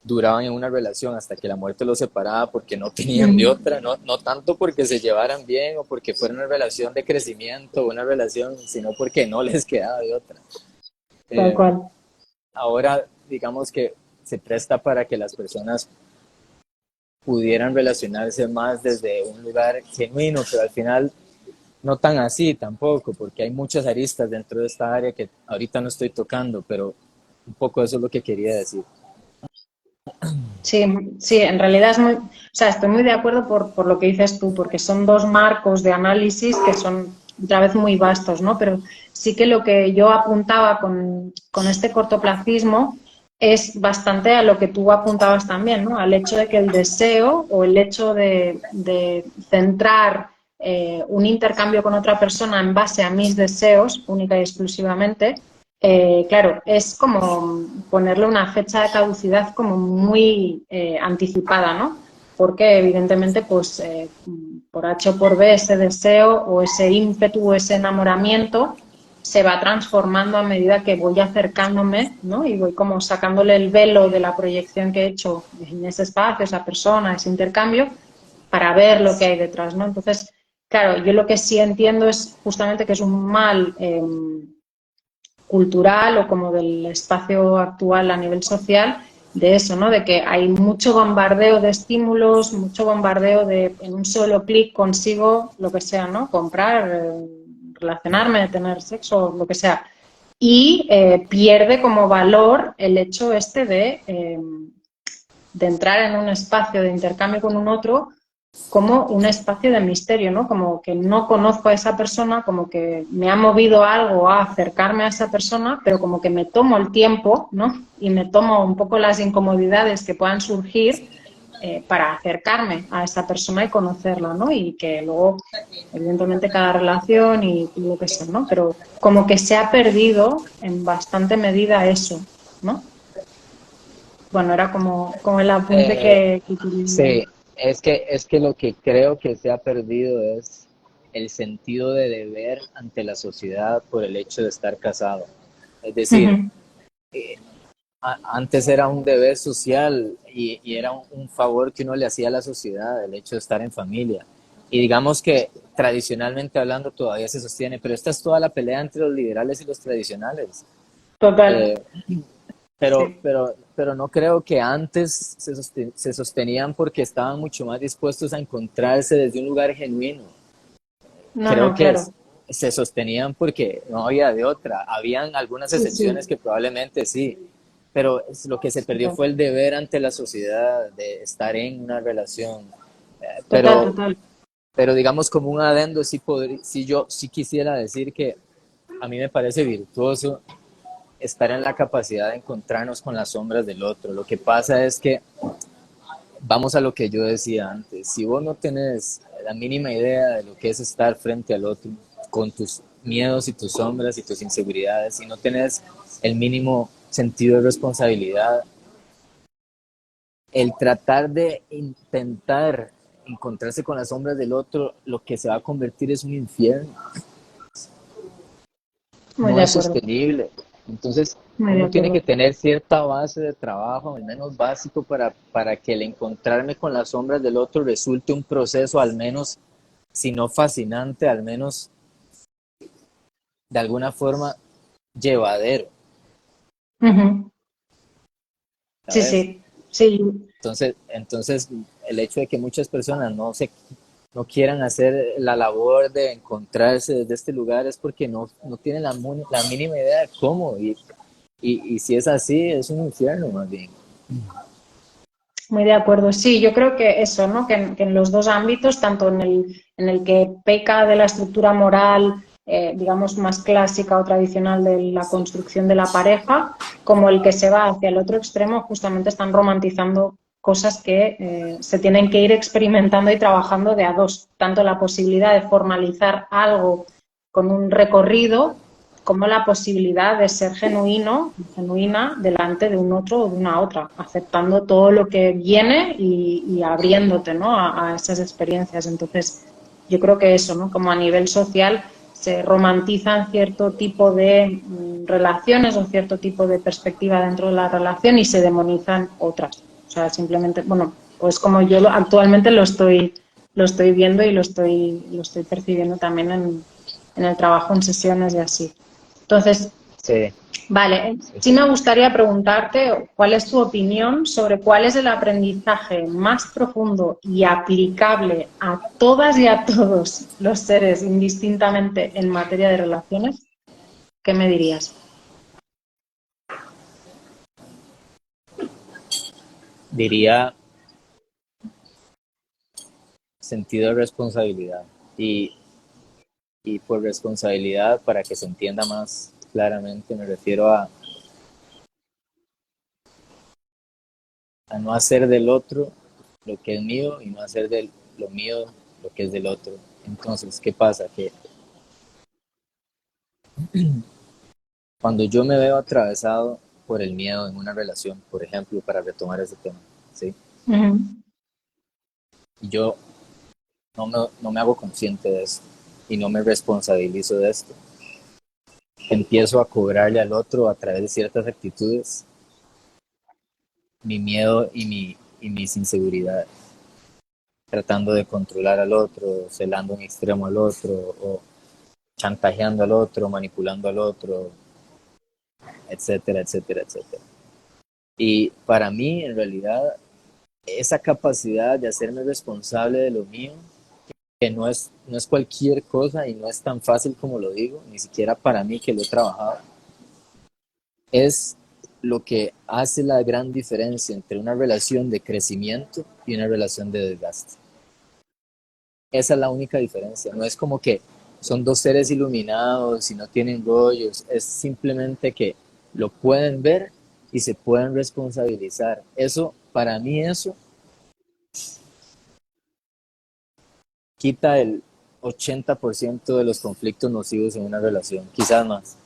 duraban en una relación hasta que la muerte los separaba porque no tenían de otra, no tanto porque se llevaran bien o porque fuera una relación de crecimiento o una relación, sino porque no les quedaba de otra. Tal Eh, cual. Ahora, digamos que se presta para que las personas pudieran relacionarse más desde un lugar genuino, pero al final no tan así tampoco, porque hay muchas aristas dentro de esta área que ahorita no estoy tocando, pero un poco eso es lo que quería decir. Sí, sí, en realidad es muy, o sea, estoy muy de acuerdo por lo que dices tú, porque son dos marcos de análisis que son otra vez muy vastos, ¿no? Pero sí que lo que yo apuntaba con este cortoplacismo es bastante a lo que tú apuntabas también, ¿no? Al hecho de que el deseo o el hecho de centrar un intercambio con otra persona en base a mis deseos, única y exclusivamente, claro, es como ponerle una fecha de caducidad como muy anticipada, ¿no? Porque evidentemente, pues, por H o por B, ese deseo o ese ímpetu o ese enamoramiento se va transformando a medida que voy acercándome, ¿no? Y voy como sacándole el velo de la proyección que he hecho en ese espacio, esa persona, ese intercambio, para ver lo que hay detrás, ¿no? Entonces, claro, yo lo que sí entiendo es justamente que es un mal cultural o como del espacio actual a nivel social, de eso, ¿no? De que hay mucho bombardeo de estímulos, mucho bombardeo de en un solo clic consigo lo que sea, ¿no? Comprar, relacionarme, tener sexo, lo que sea. Y pierde como valor el hecho este de entrar en un espacio de intercambio con un otro como un espacio de misterio, ¿no? Como que no conozco a esa persona, como que me ha movido algo a acercarme a esa persona, pero como que me tomo el tiempo, ¿no? Y me tomo un poco las incomodidades que puedan surgir para acercarme a esa persona y conocerla, ¿no? Y que luego, evidentemente, cada relación y lo que sea, ¿no? Pero como que se ha perdido en bastante medida eso, ¿no? Bueno, era como el apunte Eh, que quería. sí, es que lo que creo que se ha perdido es el sentido de deber ante la sociedad por el hecho de estar casado. Es decir, Ujú. antes era un deber social y era un favor que uno le hacía a la sociedad, el hecho de estar en familia. Y digamos que tradicionalmente hablando todavía se sostiene, pero esta es toda la pelea entre los liberales y los tradicionales. Total. Eh, pero, Sí. pero, pero no creo que antes se sostenían porque estaban mucho más dispuestos a encontrarse desde un lugar genuino. No, Creo no, que claro. se sostenían porque no había de otra. Habían algunas Sí, excepciones sí. que probablemente sí, pero lo que se perdió Total, fue el deber ante la sociedad de estar en una relación. total. Pero, Total. pero digamos como un adendo, sí yo sí quisiera decir que a mí me parece virtuoso estar en la capacidad de encontrarnos con las sombras del otro. Lo que pasa es que vamos a lo que yo decía antes, si vos no tenés la mínima idea de lo que es estar frente al otro, con tus miedos y tus sombras y tus inseguridades, y no tenés el mínimo sentido de responsabilidad, el tratar de intentar encontrarse con las sombras del otro, lo que se va a convertir es un infierno, Muy no de es acuerdo. sostenible. Entonces, Muy de uno tiene que acuerdo. tener cierta base de trabajo, al menos básico, para que el encontrarme con las sombras del otro resulte un proceso, al menos, si no fascinante, al menos de alguna forma llevadero, Ujú. Sí, ¿sabes? sí. Sí. Entonces, el hecho de que muchas personas no quieran hacer la labor de encontrarse desde este lugar es porque no tienen la mínima idea de cómo. Y si es así, es un infierno más bien. Muy de acuerdo. Sí, yo creo que eso, ¿no? Que en los dos ámbitos, tanto en el que peca de la estructura moral, digamos, más clásica o tradicional de la construcción de la pareja, como el que se va hacia el otro extremo, justamente están romantizando cosas que se tienen que ir experimentando y trabajando de a dos. Tanto la posibilidad de formalizar algo con un recorrido como la posibilidad de ser genuino, genuina delante de un otro o de una otra, aceptando todo lo que viene y abriéndote, ¿no? A esas experiencias. Entonces, yo creo que eso, ¿no? Como a nivel social se romantizan cierto tipo de relaciones o cierto tipo de perspectiva dentro de la relación y se demonizan otras. O sea, simplemente, bueno, pues como yo actualmente lo estoy viendo y lo estoy percibiendo también en el trabajo, en sesiones y así. Entonces, Sí, vale, sí, sí sí. me gustaría preguntarte cuál es tu opinión sobre cuál es el aprendizaje más profundo y aplicable a todas y a todos los seres indistintamente en materia de relaciones. ¿Qué me dirías? Diría sentido de responsabilidad. Y, y por responsabilidad, para que se entienda más claramente, me refiero a no hacer del otro lo que es mío y no hacer de lo mío lo que es del otro. Entonces, ¿qué pasa? Que cuando yo me veo atravesado por el miedo en una relación, por ejemplo, para retomar ese tema, ¿sí? Ujú. Y yo no me hago consciente de esto y no me responsabilizo de esto. Empiezo a cobrarle al otro a través de ciertas actitudes mi miedo y mis inseguridades, tratando de controlar al otro, celando en extremo al otro, o chantajeando al otro, manipulando al otro, etcétera, etcétera, etcétera. Y para mí, en realidad, esa capacidad de hacerme responsable de lo mío, que no es cualquier cosa y no es tan fácil como lo digo, ni siquiera para mí que lo he trabajado, es lo que hace la gran diferencia entre una relación de crecimiento y una relación de desgaste. Esa es la única diferencia. No es como que son dos seres iluminados y no tienen rollos. Es simplemente que lo pueden ver y se pueden responsabilizar. Eso, para mí, eso quita el 80% de los conflictos nocivos en una relación, quizás más.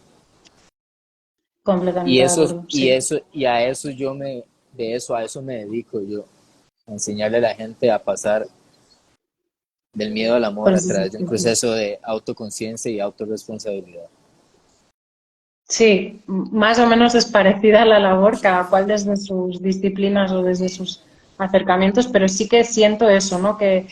Y Completamente de eso, acuerdo, y sí. eso, y a eso a eso me dedico yo, a enseñarle a la gente a pasar del miedo al amor Por a eso través de un sí. proceso de autoconciencia y autorresponsabilidad. Sí, más o menos es parecida a la labor, cada cual desde sus disciplinas o desde sus acercamientos, pero sí que siento eso, ¿no? Que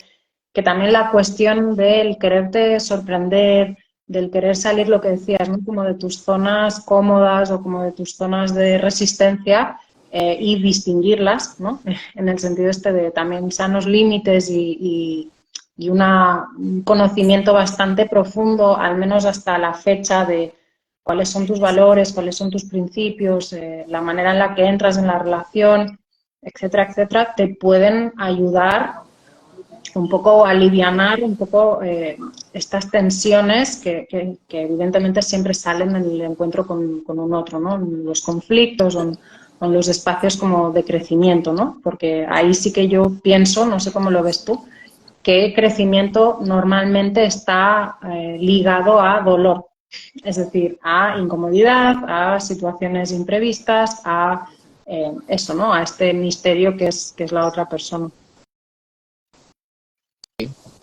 también la cuestión del quererte sorprender, del querer salir, lo que decías, ¿no? Como de tus zonas cómodas o como de tus zonas de resistencia y distinguirlas, ¿no? En el sentido este de también sanos límites y un conocimiento bastante profundo, al menos hasta la fecha de cuáles son tus valores, cuáles son tus principios, la manera en la que entras en la relación, etcétera, etcétera, te pueden ayudar un poco a alivianar un poco estas tensiones que evidentemente siempre salen en el encuentro con un otro, ¿no? En los conflictos o en los espacios como de crecimiento, ¿no? Porque ahí sí que yo pienso, no sé cómo lo ves tú, que crecimiento normalmente está ligado a dolor, es decir, a incomodidad, a situaciones imprevistas, a eso, ¿no? A este misterio que es la otra persona.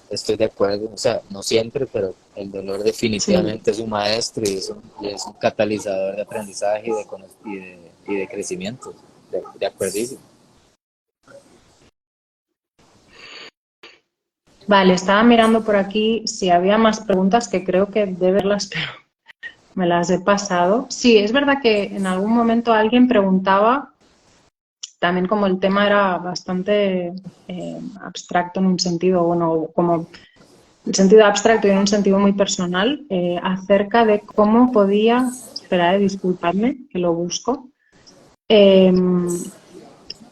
Estoy de acuerdo, o sea, no siempre, pero el dolor Sí. definitivamente es un maestro y es un catalizador de aprendizaje y de crecimiento, de acuerdísimo. Vale, estaba mirando por aquí si había más preguntas que creo que de verlas, pero me las he pasado. Sí, es verdad que en algún momento alguien preguntaba, también como el tema era bastante abstracto en un sentido, bueno, como en sentido abstracto y en un sentido muy personal, acerca de cómo podía, espera, disculpadme, que lo busco, eh,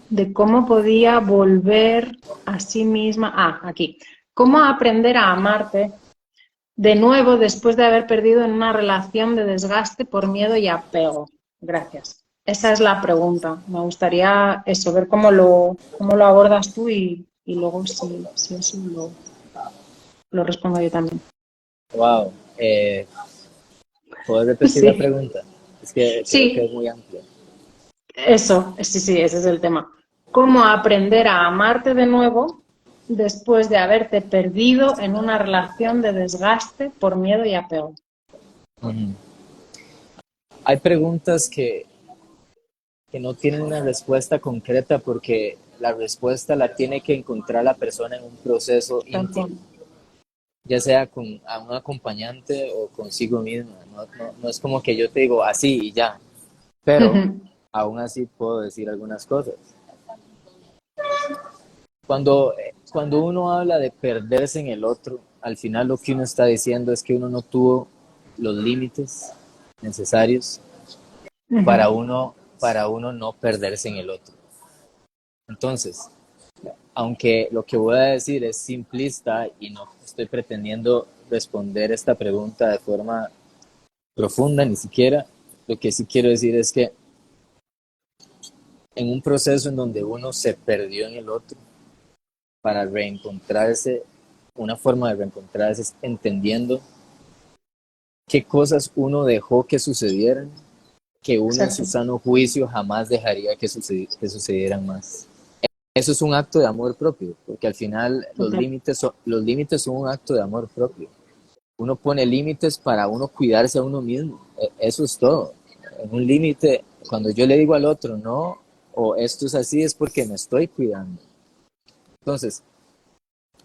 de cómo podía volver a sí misma, aquí, cómo aprender a amarte de nuevo después de haber perdido en una relación de desgaste por miedo y apego. Gracias. Esa es la pregunta. Me gustaría eso, ver cómo lo abordas tú y luego si eso lo respondo yo también. Wow, ¿puedo repetir la Sí, pregunta? Es que creo que es sí, muy amplia. eso, sí, sí, ese es el tema. ¿Cómo aprender a amarte de nuevo después de haberte perdido en una relación de desgaste por miedo y apego? Ujú. Hay preguntas que no tienen una respuesta concreta porque la respuesta la tiene que encontrar la persona en un proceso Tal cual. íntimo, ya sea con a un acompañante o consigo misma. No es como que yo te digo así y ya, pero aún así puedo decir algunas cosas. Cuando uno habla de perderse en el otro, al final lo que uno está diciendo es que uno no tuvo los límites necesarios para uno no perderse en el otro. Entonces, aunque lo que voy a decir es simplista y no estoy pretendiendo responder esta pregunta de forma profunda, ni siquiera, lo que sí quiero decir es que en un proceso en donde uno se perdió en el otro, para reencontrarse, una forma de reencontrarse es entendiendo qué cosas uno dejó que sucedieran, que uno en su Exacto. sano juicio jamás dejaría que sucedieran más. Eso es un acto de amor propio, porque al final Total. los límites son un acto de amor propio. Uno pone límites para uno cuidarse a uno mismo. Eso es todo. En un límite, cuando yo le digo al otro, no, o esto es así, es porque me estoy cuidando. Entonces,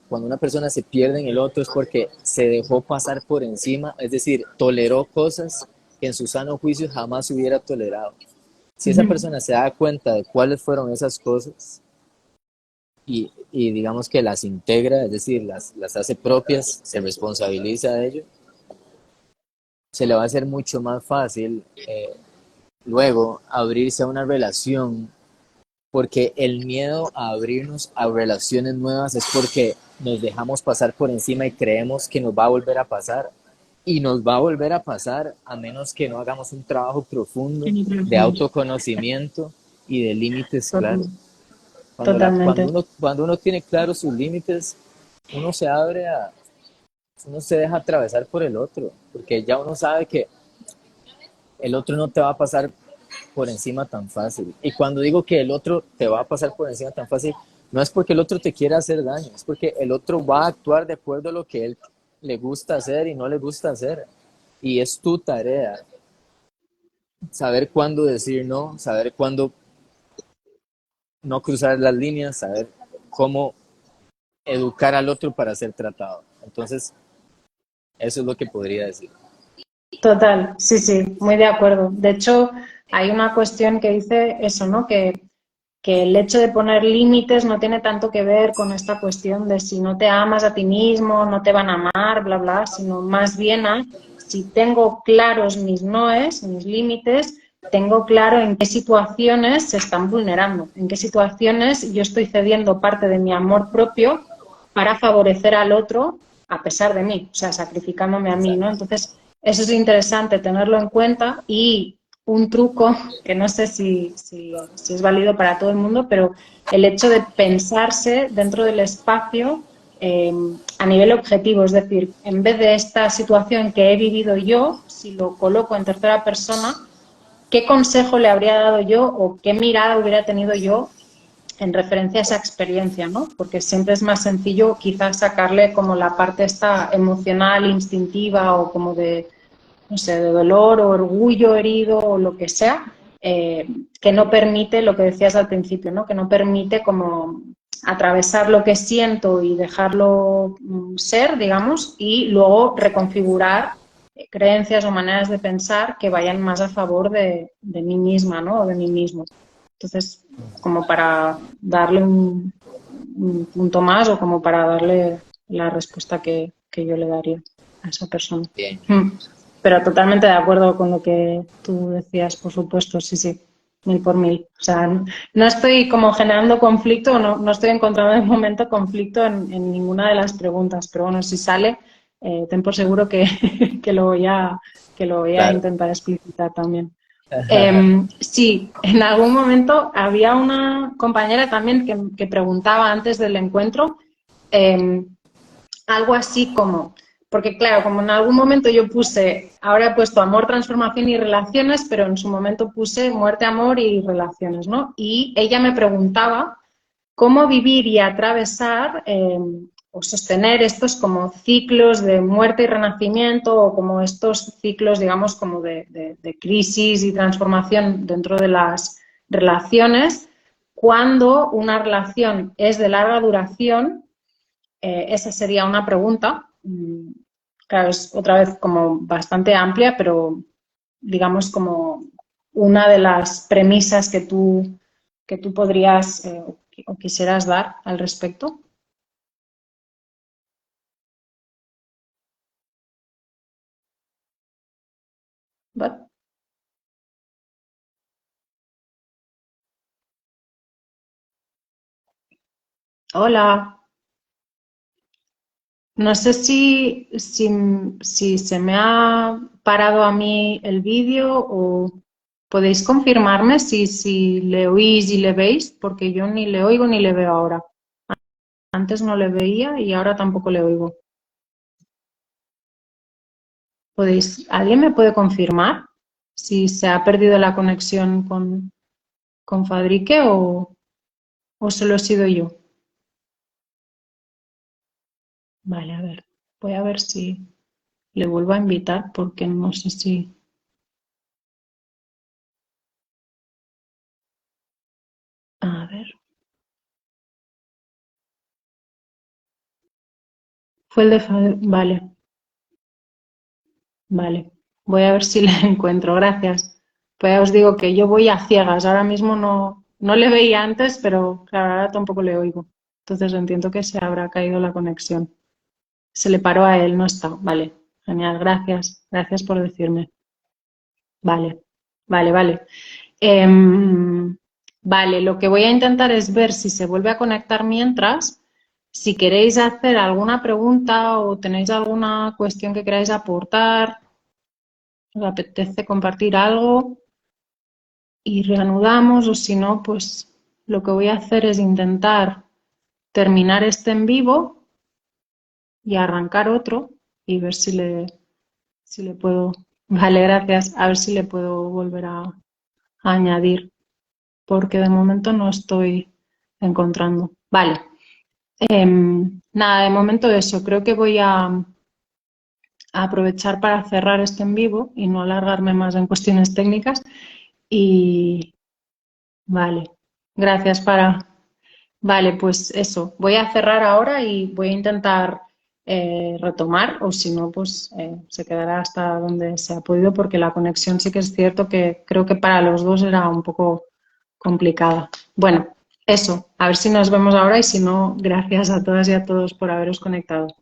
cuando una persona se pierde en el otro es porque se dejó pasar por encima, es decir, toleró cosas que en su sano juicio jamás hubiera tolerado. Si esa Ujú. persona se da cuenta de cuáles fueron esas cosas y digamos que las integra, es decir, las hace propias, se responsabiliza de ello, se le va a hacer mucho más fácil luego abrirse a una relación, porque el miedo a abrirnos a relaciones nuevas es porque nos dejamos pasar por encima y creemos que nos va a volver a pasar. Y nos va a volver a pasar a menos que no hagamos un trabajo profundo de autoconocimiento y de límites claros. Total- Totalmente. Cuando uno tiene claros sus límites, uno se abre uno se deja atravesar por el otro, porque ya uno sabe que el otro no te va a pasar por encima tan fácil. Y cuando digo que el otro te va a pasar por encima tan fácil, no es porque el otro te quiera hacer daño, es porque el otro va a actuar de acuerdo a lo que él le gusta hacer y no le gusta hacer. Y es tu tarea saber cuándo decir no, saber cuándo no cruzar las líneas, saber cómo educar al otro para ser tratado. Entonces, eso es lo que podría decir. Total, sí, sí, muy de acuerdo. De hecho, hay una cuestión que dice eso, ¿no? Que el hecho de poner límites no tiene tanto que ver con esta cuestión de si no te amas a ti mismo, no te van a amar, bla, bla, sino más bien a si tengo claros mis noes, mis límites, tengo claro en qué situaciones se están vulnerando, en qué situaciones yo estoy cediendo parte de mi amor propio para favorecer al otro a pesar de mí, o sea, sacrificándome a mí, ¿no? Exacto. Entonces, eso es interesante tenerlo en cuenta y un truco que no sé si es válido para todo el mundo, pero el hecho de pensarse dentro del espacio a nivel objetivo, es decir, en vez de esta situación que he vivido yo, si lo coloco en tercera persona, ¿qué consejo le habría dado yo o qué mirada hubiera tenido yo en referencia a esa experiencia, ¿no? Porque siempre es más sencillo quizás sacarle como la parte esta emocional, instintiva o como de, no sé, de dolor o orgullo herido o lo que sea, que no permite lo que decías al principio, ¿no? Que no permite como atravesar lo que siento y dejarlo ser, digamos, y luego reconfigurar creencias o maneras de pensar que vayan más a favor de mí misma, ¿no? O de mí mismo. Entonces, como para darle un punto más o como para darle la respuesta que yo le daría a esa persona. Bien. Pero totalmente de acuerdo con lo que tú decías, por supuesto, sí, sí, mil por mil. O sea, no estoy como generando conflicto, no estoy encontrando de momento conflicto en ninguna de las preguntas, pero bueno, si sale, ten por seguro que, que lo voy a Claro. intentar explicitar también. Sí, en algún momento había una compañera también que preguntaba antes del encuentro eh, algo así como, porque claro, como en algún momento yo puse, ahora he puesto amor, transformación y relaciones, pero en su momento puse muerte, amor y relaciones, ¿no? Y ella me preguntaba cómo vivir y atravesar o sostener estos como ciclos de muerte y renacimiento o como estos ciclos, digamos, como de crisis y transformación dentro de las relaciones cuando una relación es de larga duración, esa sería una pregunta. Claro, es otra vez como bastante amplia, pero digamos como una de las premisas que tú podrías o quisieras dar al respecto. ¿Vale? Hola. No sé si se me ha parado a mí el vídeo o podéis confirmarme si le oís y le veis, porque yo ni le oigo ni le veo ahora. Antes no le veía y ahora tampoco le oigo. ¿Alguien me puede confirmar si se ha perdido la conexión con Fadrique o solo he sido yo? Vale, a ver. Voy a ver si le vuelvo a invitar porque no sé si... A ver. Fue el de Fadrique. Vale. Vale, voy a ver si le encuentro, gracias. Pues ya os digo que yo voy a ciegas, ahora mismo no le veía antes, pero claro, ahora tampoco le oigo. Entonces entiendo que se habrá caído la conexión. Se le paró a él, no está. Vale, genial, gracias. Gracias por decirme. Vale, vale. Vale, lo que voy a intentar es ver si se vuelve a conectar mientras. Si queréis hacer alguna pregunta o tenéis alguna cuestión que queráis aportar, os apetece compartir algo y reanudamos, o si no, pues lo que voy a hacer es intentar terminar este en vivo y arrancar otro y ver si le puedo, vale, gracias, a ver si le puedo volver a añadir, porque de momento no estoy encontrando. Vale, nada, de momento eso, creo que voy a aprovechar para cerrar este en vivo y no alargarme más en cuestiones técnicas y vale, gracias para... Vale, pues eso, voy a cerrar ahora y voy a intentar retomar o si no, pues se quedará hasta donde se ha podido porque la conexión sí que es cierto que creo que para los dos era un poco complicada. Bueno, eso, a ver si nos vemos ahora y si no, gracias a todas y a todos por haberos conectado.